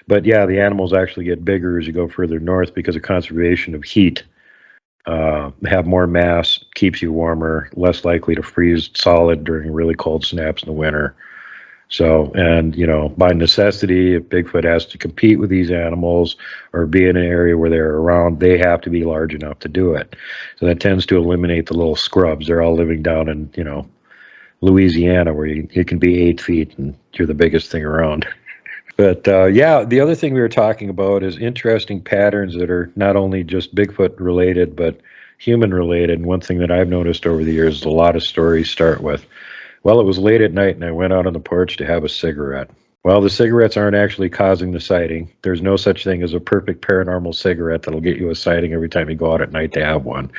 [SPEAKER 1] But yeah, the animals actually get bigger as you go further north because of conservation of heat. Have more mass, keeps you warmer, less likely to freeze solid during really cold snaps in the winter. So, and by necessity, if Bigfoot has to compete with these animals or be in an area where they're around, they have to be large enough to do it. So that tends to eliminate the little scrubs. They're all living down in, Louisiana, where you can be 8 feet and you're the biggest thing around. But the other thing we were talking about is interesting patterns that are not only just Bigfoot related, but human related. And one thing that I've noticed over the years is a lot of stories start with, well, it was late at night and I went out on the porch to have a cigarette. Well, the cigarettes aren't actually causing the sighting. There's no such thing as a perfect paranormal cigarette that'll get you a sighting every time you go out at night to have one.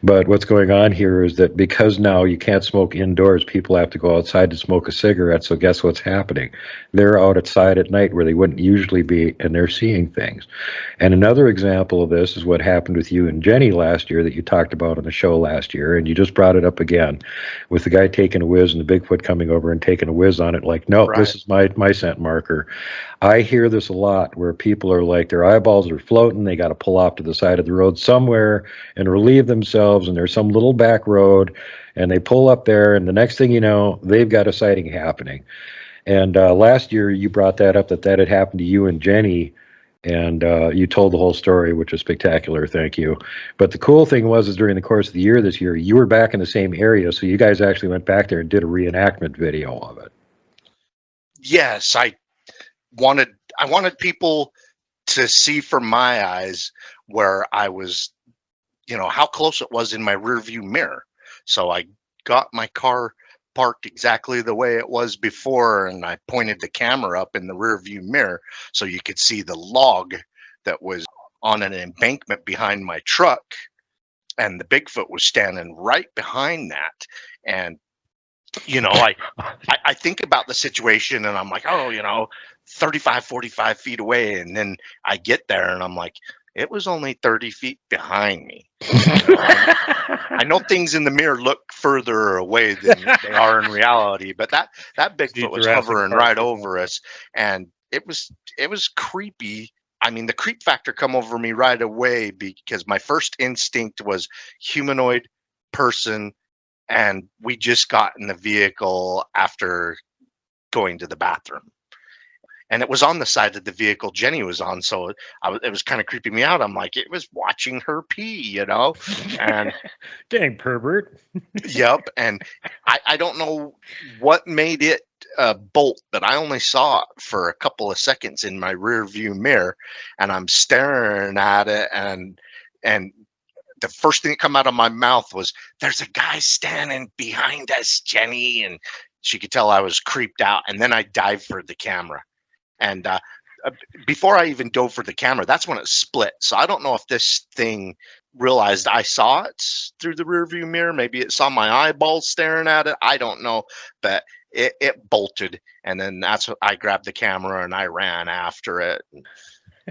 [SPEAKER 1] But what's going on here is that because now you can't smoke indoors, people have to go outside to smoke a cigarette. So guess what's happening? They're outside at night where they wouldn't usually be, and they're seeing things. And another example of this is what happened with you and Jenny last year that you talked about on the show last year, and you just brought it up again with the guy taking a whiz and the Bigfoot coming over and taking a whiz on it like, no,
[SPEAKER 2] Right.
[SPEAKER 1] this is my scent marker. I hear this a lot where people are like, their eyeballs are floating, they got to pull off to the side of the road somewhere and relieve themselves, and there's some little back road, and they pull up there, and the next thing you know, they've got a sighting happening. And last year you brought that up, that had happened to you and Jenny, and you told the whole story, which was spectacular. Thank you. But the cool thing was, is during the course of the year this year, you were back in the same area, so you guys actually went back there and did a reenactment video of it.
[SPEAKER 2] Yes, I wanted people to see from my eyes where I was, how close it was in my rear view mirror. So I got my car parked exactly the way it was before, and I pointed the camera up in the rear view mirror so you could see the log that was on an embankment behind my truck, and the Bigfoot was standing right behind that. And I think about the situation and I'm like, 35, 45 feet away. And then I get there and I'm like, it was only 30 feet behind me. I know things in the mirror look further away than they are in reality, but that Bigfoot was hovering right over us, and it was creepy. I mean, the creep factor come over me right away because my first instinct was humanoid person, and we just got in the vehicle after going to the bathroom. And it was on the side of the vehicle Jenny was on, so it was kind of creeping me out. I'm like, it was watching her pee, and
[SPEAKER 1] Dang pervert.
[SPEAKER 2] yep. And I don't know what made it bolt, but I only saw it for a couple of seconds in my rear view mirror, and I'm staring at it, and the first thing that come out of my mouth was, "There's a guy standing behind us, Jenny," and she could tell I was creeped out. And then I dived for the camera. And before I even dove for the camera, that's when it split. So I don't know if this thing realized I saw it through the rearview mirror. Maybe it saw my eyeballs staring at it. I don't know, but it bolted. And then that's what I grabbed the camera and I ran after it,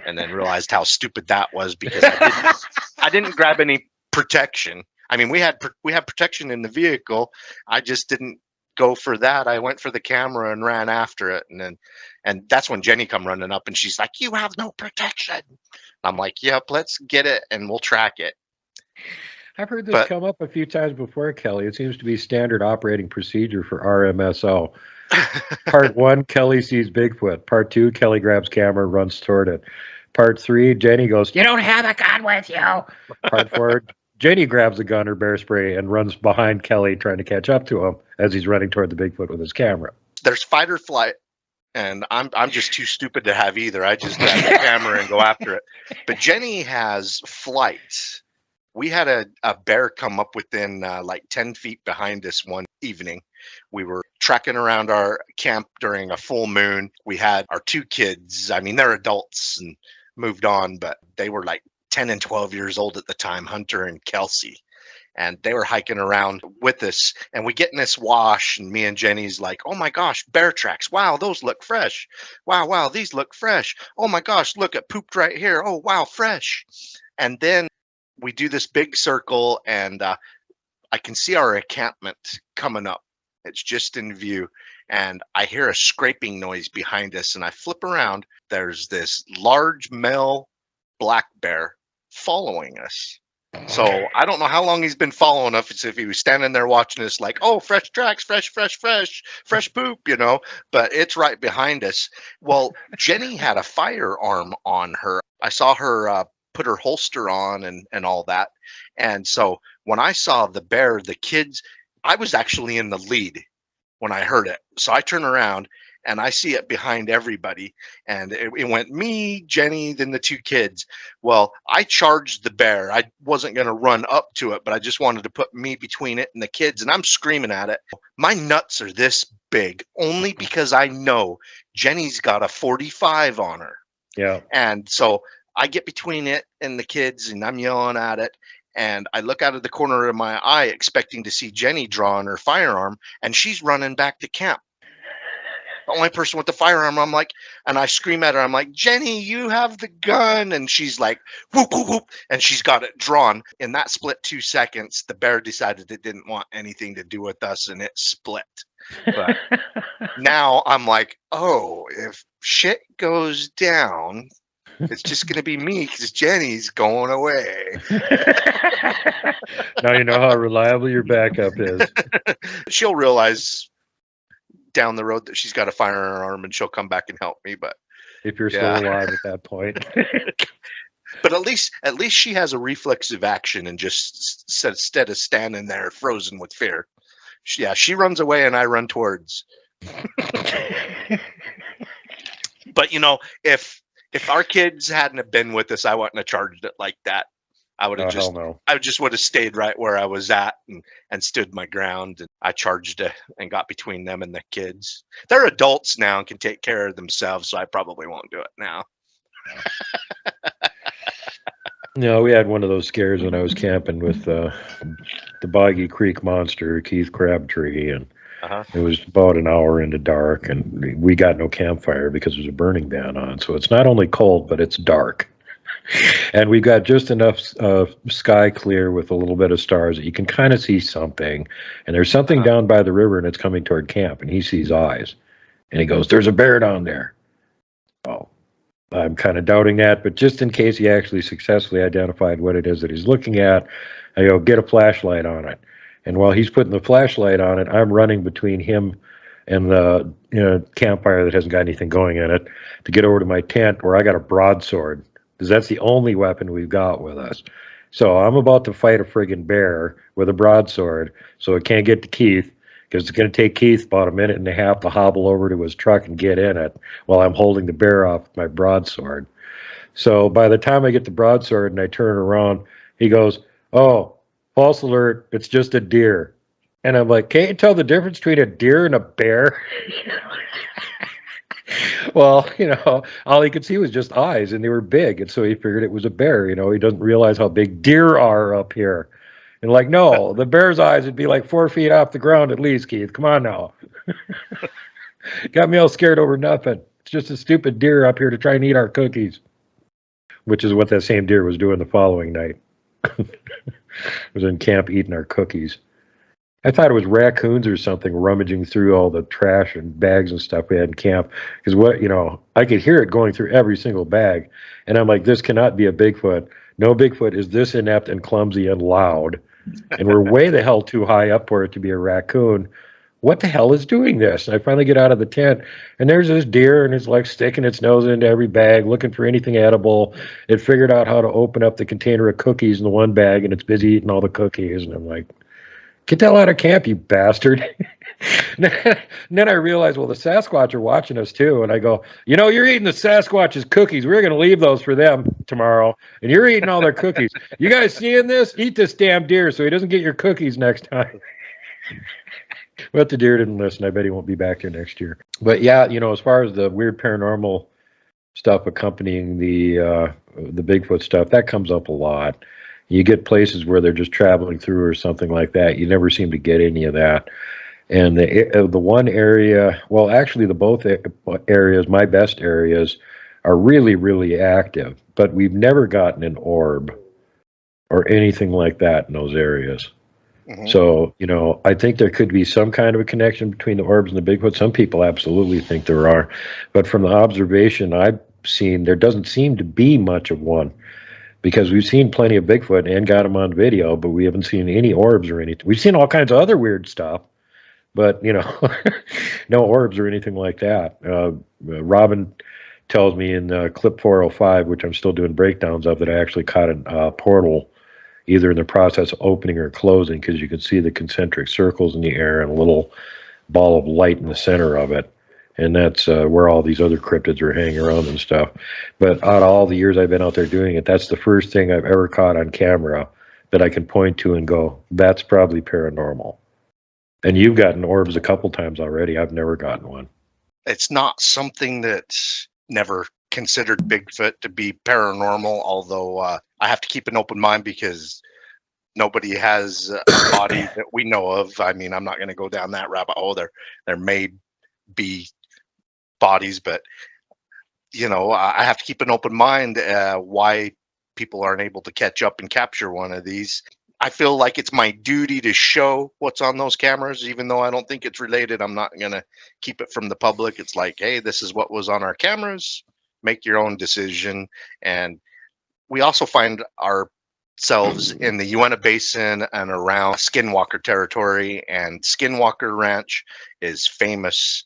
[SPEAKER 2] and then realized how stupid that was because I didn't grab any protection. I mean, we had protection in the vehicle. I just didn't go for that. I went for the camera and ran after it, and that's when Jenny come running up and she's like, "You have no protection." I'm like, "Yep, let's get it and we'll track it."
[SPEAKER 1] I've heard this come up a few times before, Kelly. It seems to be standard operating procedure for RMSO. Part 1, Kelly sees Bigfoot. Part 2, Kelly grabs camera, runs toward it. Part 3, Jenny goes, "You don't have a gun with you." Part 4, Jenny grabs a gun or bear spray and runs behind Kelly, trying to catch up to him as he's running toward the Bigfoot with his camera.
[SPEAKER 2] There's fight or flight, and I'm just too stupid to have either. I just grab the camera and go after it. But Jenny has flight. We had a bear come up within like 10 feet behind us one evening. We were trekking around our camp during a full moon. We had our 2 kids. I mean, they're adults and moved on, but they were like 10 and 12 years old at the time, Hunter and Kelsey. And they were hiking around with us, and we get in this wash, and me and Jenny's like, "Oh my gosh, bear tracks. Wow, those look fresh. Wow, these look fresh. Oh my gosh, look, it pooped right here. Oh, wow, fresh." And then we do this big circle, and I can see our encampment coming up. It's just in view, and I hear a scraping noise behind us, and I flip around. There's this large male black bear following us. So I don't know how long he's been following us. It's if he was standing there watching us like, "Oh, fresh tracks, fresh poop," but it's right behind us. Well, Jenny had a firearm on her. I saw her put her holster on and all that. And so when I saw the bear, the kids, I was actually in the lead when I heard it. So I turn around and I see it behind everybody. And it went me, Jenny, then the two kids. Well, I charged the bear. I wasn't going to run up to it, but I just wanted to put me between it and the kids, and I'm screaming at it. My nuts are this big only because I know Jenny's got a 45 on her.
[SPEAKER 1] Yeah.
[SPEAKER 2] And so I get between it and the kids, and I'm yelling at it. And I look out of the corner of my eye expecting to see Jenny draw on her firearm, and she's running back to camp. The only person with the firearm, I'm like, and I scream at her, I'm like, Jenny, you have the gun. And she's like, whoop, whoop, whoop. And she's got it drawn. In that split 2 seconds, the bear decided it didn't want anything to do with us, and it split. But now I'm like, oh, if shit goes down, it's just going to be me because Jenny's going away.
[SPEAKER 1] Now you know how reliable your backup is.
[SPEAKER 2] She'll realize down the road that she's got a firearm, and she'll come back and help me. But
[SPEAKER 1] If you're still alive at that point.
[SPEAKER 2] but at least she has a reflexive action, and just instead of standing there frozen with fear, she runs away and I run towards. But if our kids hadn't have been with us, I wouldn't have charged it like that. I would have I just would have stayed right where I was at and stood my ground. And I charged and got between them and the kids. They're adults now and can take care of themselves, so I probably won't do it now.
[SPEAKER 1] No, we had one of those scares when I was camping with the Boggy Creek monster, Keith Crabtree, and it was about an hour into dark, and we got no campfire because there was a burning ban on. So it's not only cold, but it's dark. And we got just enough sky clear with a little bit of stars that you can kind of see something. And there's something down by the river, and it's coming toward camp, and he sees eyes. And he goes, "There's a bear down there." Oh, I'm kind of doubting that, but just in case he actually successfully identified what it is that he's looking at, I go, "Get a flashlight on it." And while he's putting the flashlight on it, I'm running between him and the campfire that hasn't got anything going in it to get over to my tent, where I got a broadsword, because that's the only weapon we've got with us. So I'm about to fight a friggin' bear with a broadsword, so it can't get to Keith, because it's going to take Keith about a minute and a half to hobble over to his truck and get in it while I'm holding the bear off with my broadsword. So by the time I get the broadsword and I turn around, he goes, "Oh, false alert, it's just a deer." And I'm like, "Can't you tell the difference between a deer and a bear?" Well, all he could see was just eyes, and they were big, and so he figured it was a bear. He doesn't realize how big deer are up here. And like, no, the bear's eyes would be like 4 feet off the ground at least, Keith. Come on now. Got me all scared over nothing. It's just a stupid deer up here to try and eat our cookies, which is what that same deer was doing the following night. Was in camp eating our cookies. I thought it was raccoons or something rummaging through all the trash and bags and stuff we had in camp. Because I could hear it going through every single bag. And I'm like, this cannot be a Bigfoot. No Bigfoot is this inept and clumsy and loud. And we're way the hell too high up for it to be a raccoon. What the hell is doing this? And I finally get out of the tent, and there's this deer, and it's like sticking its nose into every bag, looking for anything edible. It figured out how to open up the container of cookies in the one bag, and it's busy eating all the cookies. And I'm like, get the hell out of camp, you bastard. And then I realized, well, the Sasquatch are watching us too. And I go, you're eating the Sasquatch's cookies. We're going to leave those for them tomorrow. And you're eating all their cookies. You guys seeing this? Eat this damn deer so he doesn't get your cookies next time. But the deer didn't listen. I bet he won't be back here next year. But yeah, as far as the weird paranormal stuff accompanying the Bigfoot stuff, that comes up a lot. You get places where they're just traveling through or something like that. You never seem to get any of that. And the one area, well, actually the both areas, my best areas, are really, really active. But we've never gotten an orb or anything like that in those areas. Mm-hmm. So, I think there could be some kind of a connection between the orbs and the Bigfoot. Some people absolutely think there are. But from the observation I've seen, there doesn't seem to be much of one. Because we've seen plenty of Bigfoot and got them on video, but we haven't seen any orbs or anything. We've seen all kinds of other weird stuff, but, no orbs or anything like that. Robin tells me in clip 405, which I'm still doing breakdowns of, that I actually caught a portal either in the process of opening or closing, because you could see the concentric circles in the air and a little ball of light in the center of it. and that's where all these other cryptids are hanging around and stuff. But out of all the years I've been out there doing it, that's the first thing I've ever caught on camera that I can point to and go, that's probably paranormal. And you've gotten orbs a couple times already. I've never gotten one.
[SPEAKER 2] It's not something that's never considered Bigfoot to be paranormal, although I have to keep an open mind because nobody has a body that we know of. I mean, I'm not going to go down that rabbit hole. There may be bodies, but you know, I have to keep an open mind why people aren't able to catch up and capture one of these. I feel like it's my duty to show what's on those cameras, even though I don't think it's related. I'm not going to keep it from the public. It's like, hey, this is what was on our cameras. Make your own decision. And we also find ourselves in the Uinta Basin and around Skinwalker territory, and Skinwalker Ranch is famous,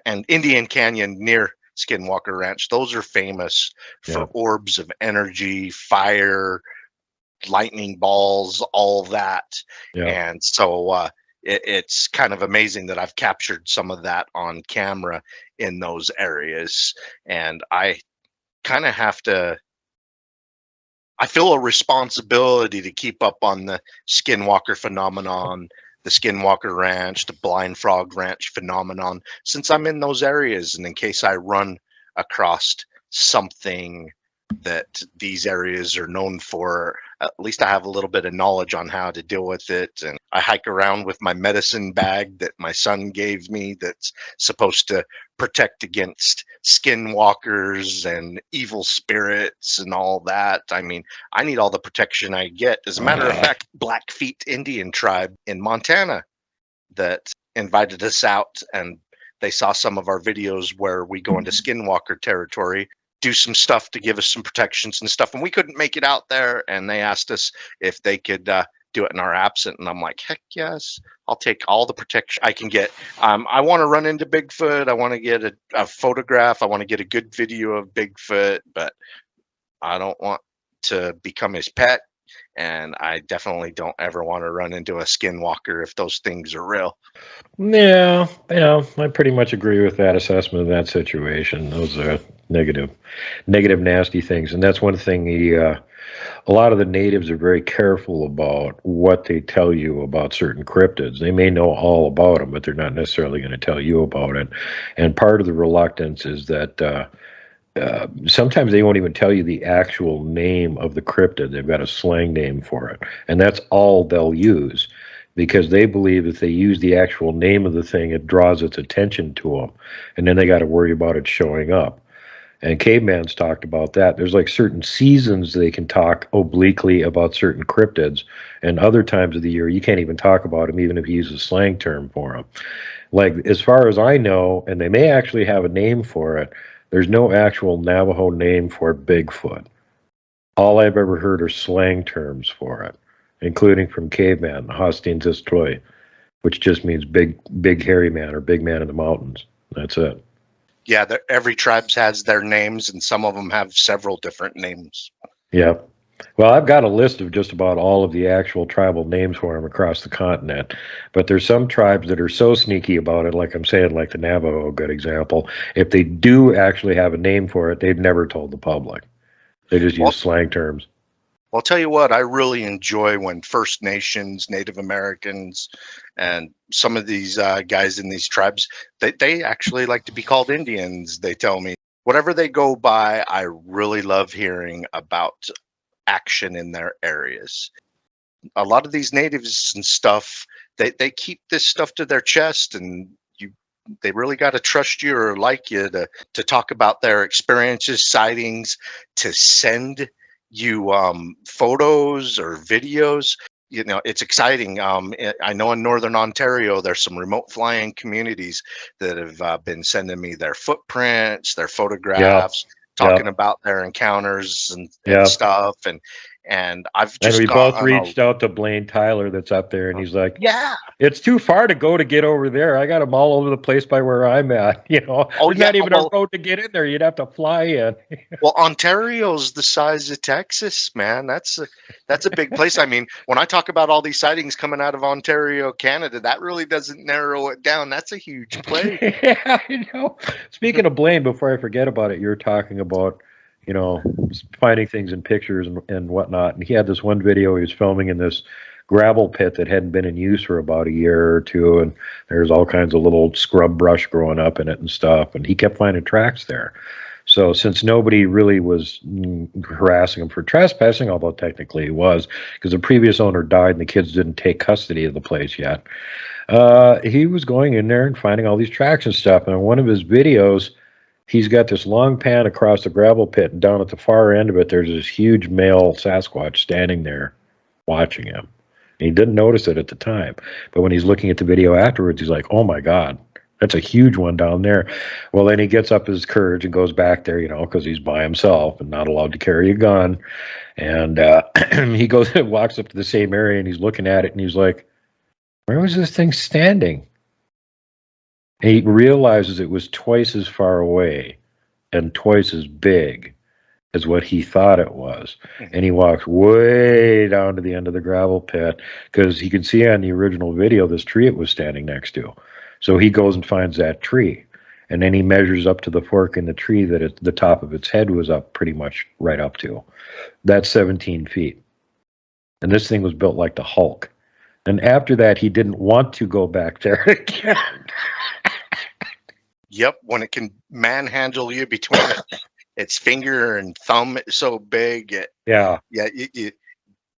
[SPEAKER 2] and Indian Canyon near Skinwalker Ranch. Those are famous for orbs of energy, fire, lightning balls, all that. And so it's kind of amazing that I've captured some of that on camera in those areas. And I kind of have to, I feel a responsibility to keep up on the Skinwalker phenomenon, the Skinwalker Ranch, the Blind Frog Ranch phenomenon, since I'm in those areas, and in case I run across something that these areas are known for, at least I have a little bit of knowledge on how to deal with it. And I hike around with my medicine bag that my son gave me that's supposed to protect against skinwalkers and evil spirits and all that. I mean, I need all the protection I get. As a matter of fact, Blackfeet Indian tribe in Montana that invited us out, and they saw some of our videos where we go into skinwalker territory, do some stuff to give us some protections and stuff, and we couldn't make it out there, and they asked us if they could do it in our absent, and I'm like, heck yes, I'll take all the protection I can get. I want to run into Bigfoot. I want to get a photograph. I want to get a good video of Bigfoot, but I don't want to become his pet, and I definitely don't ever want to run into a skinwalker if those things are real.
[SPEAKER 1] Yeah, I pretty much agree with that assessment of that situation. Those are negative, nasty things, and that's one thing. A lot of the natives are very careful about what they tell you about certain cryptids. They may know all about them, but they're not necessarily going to tell you about it. And part of the reluctance is that sometimes they won't even tell you the actual name of the cryptid. They've got a slang name for it, and that's all they'll use, because they believe if they use the actual name of the thing, it draws its attention to them, and then they got to worry about it showing up. And Caveman's talked about that. There's like certain seasons they can talk obliquely about certain cryptids, and other times of the year you can't even talk about them, even if you use a slang term for them. Like, as far as I know, and they may actually have a name for it, there's no actual Navajo name for Bigfoot. All I've ever heard are slang terms for it, including from Caveman, Hostin Zistloi, which just means big hairy man or big man in the mountains. That's it.
[SPEAKER 2] Yeah, every tribe has their names, and some of them have several different names.
[SPEAKER 1] Yeah. Well, I've got a list of just about all of the actual tribal names for them across the continent, but there's some tribes that are so sneaky about it, like I'm saying, like the Navajo, a good example. If they do actually have a name for it, they've never told the public. They just use slang terms.
[SPEAKER 2] Well, I'll tell you what, I really enjoy when First Nations, Native Americans, and some of these guys in these tribes, they actually like to be called Indians, they tell me. Whatever they go by, I really love hearing about action in their areas. A lot of these natives and stuff, they keep this stuff to their chest, and they really got to trust you or like you to talk about their experiences, sightings, to send you photos or videos. You know, it's exciting. I know in Northern Ontario, there's some remote flying communities that have been sending me their footprints, their photographs, talking about their encounters and stuff. And And I've
[SPEAKER 1] And
[SPEAKER 2] just
[SPEAKER 1] we
[SPEAKER 2] gone
[SPEAKER 1] both
[SPEAKER 2] on
[SPEAKER 1] reached out to Blaine Tyler that's up there, and he's like,
[SPEAKER 2] yeah.
[SPEAKER 1] it's too far to go to get over there. I got them all over the place by where I'm at. You know,
[SPEAKER 2] Oh,
[SPEAKER 1] there's
[SPEAKER 2] yeah,
[SPEAKER 1] not even
[SPEAKER 2] well-
[SPEAKER 1] a road to get in there. You'd have to fly in.
[SPEAKER 2] Well, Ontario's the size of Texas, man. That's a big place. I mean, when I talk about all these sightings coming out of Ontario, Canada, that really doesn't narrow it down. That's a huge place.
[SPEAKER 1] Yeah, I know. Speaking of Blaine, before I forget about it, you're talking about, you know, finding things in pictures and whatnot. And he had this one video he was filming in this gravel pit that hadn't been in use for about a year or two, and there's all kinds of little scrub brush growing up in it and stuff. And he kept finding tracks there. So since nobody really was harassing him for trespassing, although technically he was, because the previous owner died and the kids didn't take custody of the place yet, he was going in there and finding all these tracks and stuff. And in one of his videos, he's got this long pan across the gravel pit, and down at the far end of it, there's this huge male Sasquatch standing there watching him. And he didn't notice it at the time. But when he's looking at the video afterwards, he's like, oh my God, that's a huge one down there. Well, then he gets up his courage and goes back there, you know, because he's by himself and not allowed to carry a gun. And he goes and walks up to the same area, and he's looking at it, and he's like, where was this thing standing? And he realizes it was twice as far away and twice as big as what he thought it was. And he walks way down to the end of the gravel pit, because he can see on the original video this tree it was standing next to. So he goes and finds that tree, and then he measures up to the fork in the tree that the top of its head was up pretty much right up to. That's 17 feet. And this thing was built like the Hulk. And after that, he didn't want to go back there again.
[SPEAKER 2] Yep, when it can manhandle you between its finger and thumb, it's so big.
[SPEAKER 1] Yeah.
[SPEAKER 2] You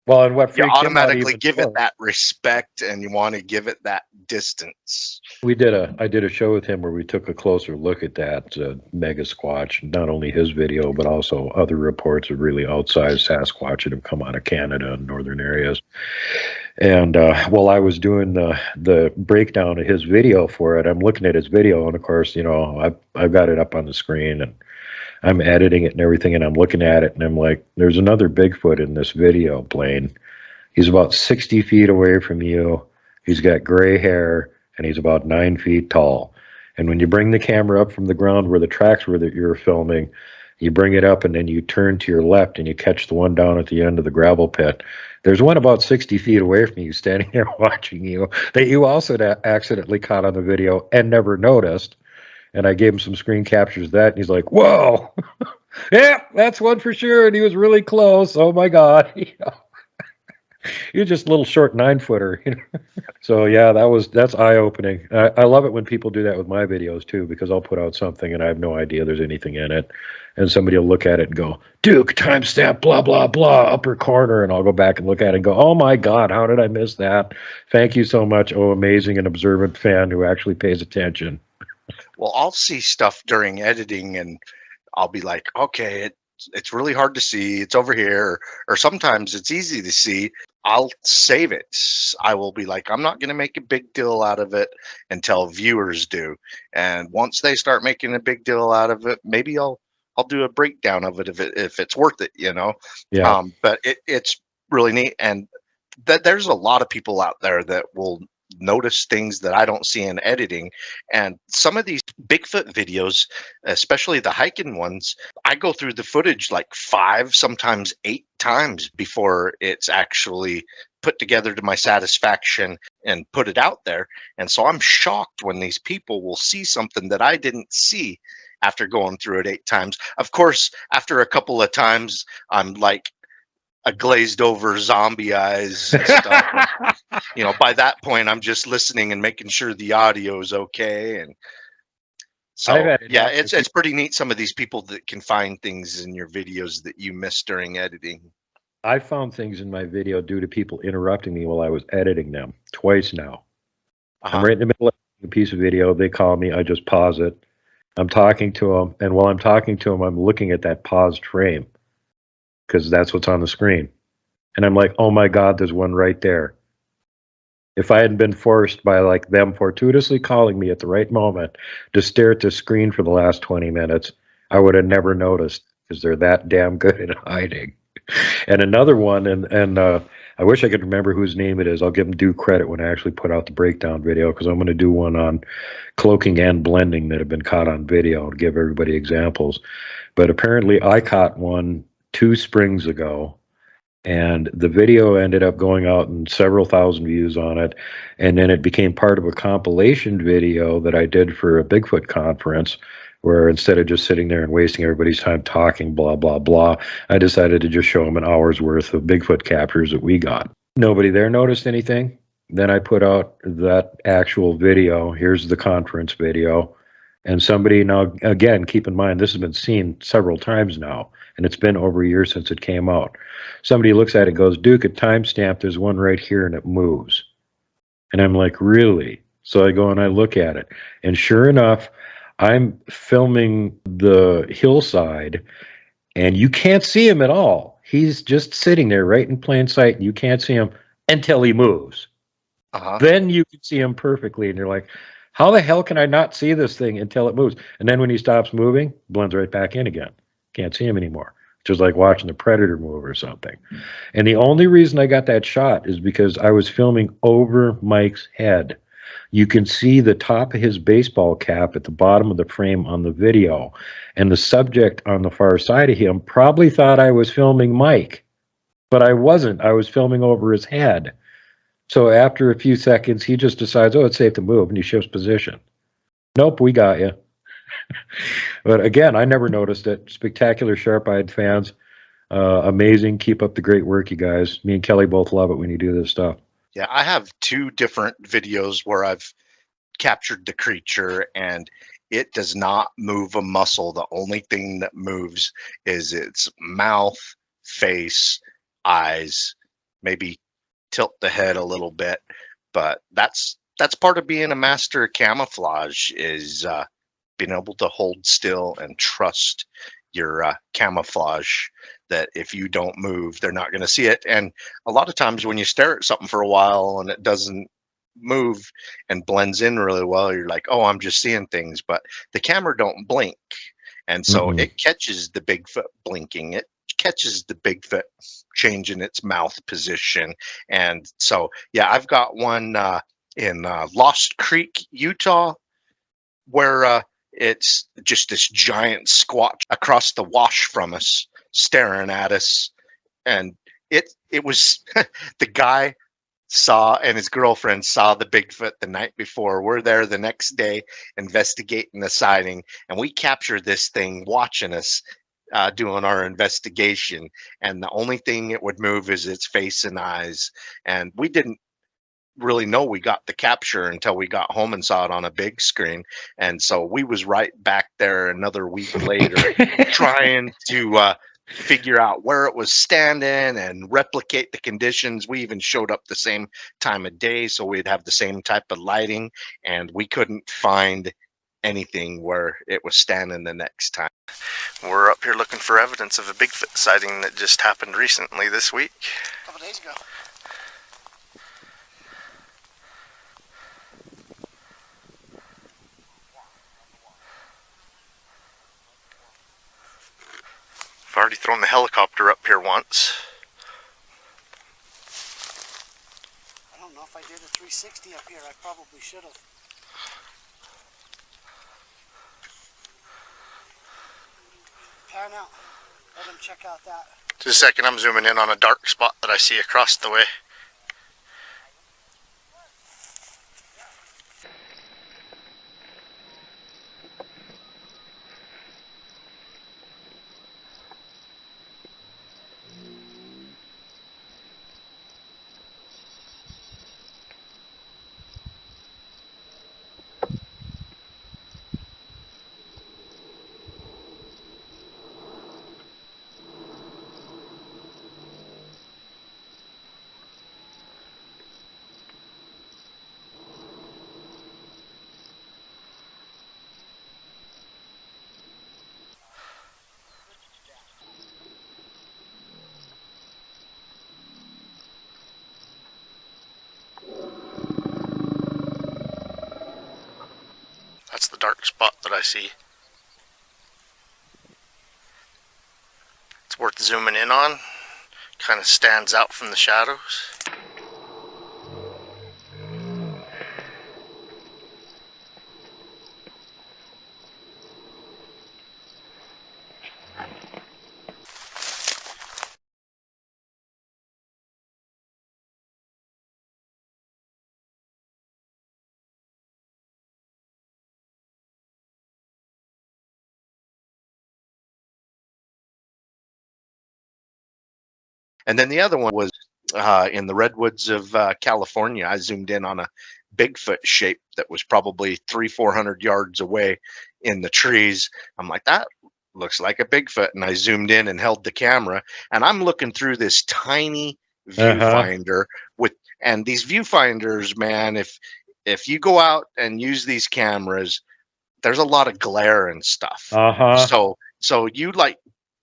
[SPEAKER 1] Well, and what freaked him out
[SPEAKER 2] automatically
[SPEAKER 1] even
[SPEAKER 2] give
[SPEAKER 1] more-
[SPEAKER 2] it that respect, and you want to give it that distance.
[SPEAKER 1] I did a show with him where we took a closer look at that mega squatch, not only his video, but also other reports of really outsized Sasquatch that have come out of Canada and northern areas. And while I was doing the breakdown of his video for it, I'm looking at his video, and of course, you know, I've got it up on the screen, and I'm editing it and everything, and I'm looking at it, and I'm like, there's another Bigfoot in this video, Blaine. He's about 60 feet away from you. He's got gray hair, and he's about 9 feet tall. And when you bring the camera up from the ground where the tracks were that you're filming, you bring it up, and then you turn to your left, and you catch the one down at the end of the gravel pit. There's one about 60 feet away from you standing there watching you that you also accidentally caught on the video and never noticed. And I gave him some screen captures of that, and he's like, whoa, yeah, that's one for sure. And he was really close. Oh my God. You're just a little short 9-footer. You know? So yeah, that's eye-opening. I love it when people do that with my videos too, because I'll put out something and I have no idea there's anything in it. And somebody will look at it and go, Duke, timestamp, blah, blah, blah, upper corner. And I'll go back and look at it and go, oh my God, how did I miss that? Thank you so much. Oh, amazing and observant fan who actually pays attention.
[SPEAKER 2] Well, I'll see stuff during editing, and I'll be like, okay, it's really hard to see. It's over here. Or sometimes it's easy to see. I'll save it. I will be like, I'm not going to make a big deal out of it until viewers do. And once they start making a big deal out of it, maybe I'll do a breakdown of it if it's worth it, you know?
[SPEAKER 1] Yeah.
[SPEAKER 2] But it's really neat. And there's a lot of people out there that will notice things that I don't see in editing. And some of these Bigfoot videos, especially the hiking ones, I go through the footage like 5, sometimes 8 times before it's actually put together to my satisfaction and put it out there. And so I'm shocked when these people will see something that I didn't see after going through it 8 times. Of course, after a couple of times, I'm like a glazed over zombie eyes and stuff. And, you know, by that point, I'm just listening and making sure the audio is okay. And so, yeah, it's pretty neat. Some of these people that can find things in your videos that you miss during editing.
[SPEAKER 1] I found things in my video due to people interrupting me while I was editing them twice now. I'm right in the middle of a piece of video. They call me. I just pause it. I'm talking to them. And while I'm talking to them, I'm looking at that paused frame, because that's what's on the screen. And I'm like, oh my God, there's one right there. If I hadn't been forced by like them fortuitously calling me at the right moment to stare at the screen for the last 20 minutes, I would have never noticed, because they're that damn good at hiding. And another one, and I wish I could remember whose name it is. I'll give him due credit when I actually put out the breakdown video, because I'm going to do one on cloaking and blending that have been caught on video and give everybody examples. But apparently I caught one 2 springs ago, and the video ended up going out and several thousand views on it. And then it became part of a compilation video that I did for a Bigfoot conference, where instead of just sitting there and wasting everybody's time talking blah blah blah, I decided to just show them an hour's worth of Bigfoot captures that we got. Nobody there noticed anything. Then I put out that actual video. Here's the conference video. And somebody, now again, keep in mind, this has been seen several times now, and it's been over a year since it came out. Somebody looks at it and goes, Duke, at timestamp, there's one right here and it moves. And I'm like, really? So I go and I look at it. And sure enough, I'm filming the hillside, and you can't see him at all. He's just sitting there right in plain sight, and you can't see him until he moves. Then you can see him perfectly, and you're like, how the hell can I not see this thing until it moves? And then when he stops moving, blends right back in again. Can't see him anymore. Just like watching the Predator move or something. And the only reason I got that shot is because I was filming over Mike's head. You can see the top of his baseball cap at the bottom of the frame on the video. And the subject on the far side of him probably thought I was filming Mike, but I wasn't. I was filming over his head. So after a few seconds, he just decides, oh, it's safe to move, and he shifts position. Nope, we got you. But again, I never noticed it. Spectacular, sharp-eyed fans. Amazing. Keep up the great work, you guys. Me and Kelly both love it when you do this stuff.
[SPEAKER 2] Yeah, I have 2 different videos where I've captured the creature, and it does not move a muscle. The only thing that moves is its mouth, face, eyes, maybe tilt the head a little bit. But that's part of being a master of camouflage, is being able to hold still and trust your camouflage, that if you don't move, they're not going to see it. And a lot of times when you stare at something for a while and it doesn't move and blends in really well, you're like, oh, I'm just seeing things. But the camera don't blink. And so it catches the Bigfoot blinking. It catches the Bigfoot changing its mouth position. And so, yeah, I've got one in Lost Creek, Utah, where it's just this giant squatch across the wash from us, staring at us. And it was the guy saw, and his girlfriend saw the Bigfoot the night before. We're there the next day investigating the sighting, and we captured this thing watching us doing our investigation. And the only thing it would move is its face and eyes. And we didn't really know we got the capture until we got home and saw it on a big screen. And so we was right back there another week later trying to figure out where it was standing and replicate the conditions. We even showed up the same time of day, so we'd have the same type of lighting, and we couldn't find anything where it was standing the next time.
[SPEAKER 5] We're up here looking for evidence of a Bigfoot sighting that just happened recently this week.
[SPEAKER 3] A couple days ago.
[SPEAKER 5] I've already thrown the helicopter up here once.
[SPEAKER 3] I don't know if I did a 360 up here. I probably should have. Pan out. Let him check out that.
[SPEAKER 5] Just a second, I'm zooming in on a dark spot that I see across the way. That's the dark spot that I see. It's worth zooming in on.
[SPEAKER 3] kind of stands out from the shadows.
[SPEAKER 2] And then the other one was in the redwoods of California. I zoomed in on a Bigfoot shape that was probably 300-400 yards away in the trees. I'm like, that looks like a Bigfoot. And I zoomed in and held the camera, and I'm looking through this tiny viewfinder and these viewfinders, man, if you go out and use these cameras, there's a lot of glare and stuff. So you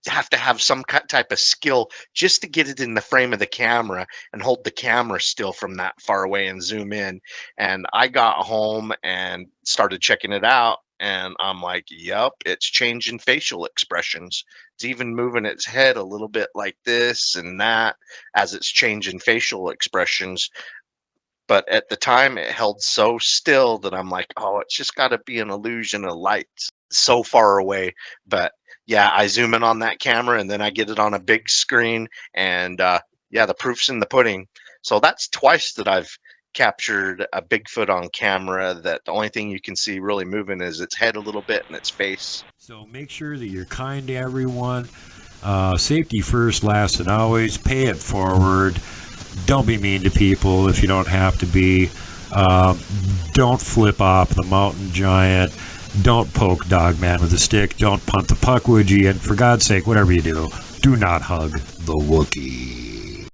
[SPEAKER 2] have to have some type of skill just to get it in the frame of the camera and hold the camera still from that far away and zoom in. And I got home and started checking it out, and I'm like, yep, it's changing facial expressions. It's even moving its head a little bit like this and that as it's changing facial expressions. But at the time, it held so still that I'm like, oh, it's just got to be an illusion of light so far away. But yeah, I zoom in on that camera, and then I get it on a big screen, and yeah, the proof's in the pudding. So that's twice that I've captured a Bigfoot on camera that the only thing you can see really moving is its head a little bit and its face.
[SPEAKER 1] So make sure that you're kind to everyone. Safety first, last, and always. Pay it forward. Don't be mean to people if you don't have to be. Don't flip off the mountain giant. Don't poke Dogman with a stick. Don't punt the puckwudgie. And for God's sake, whatever you do, do not hug the Wookiee.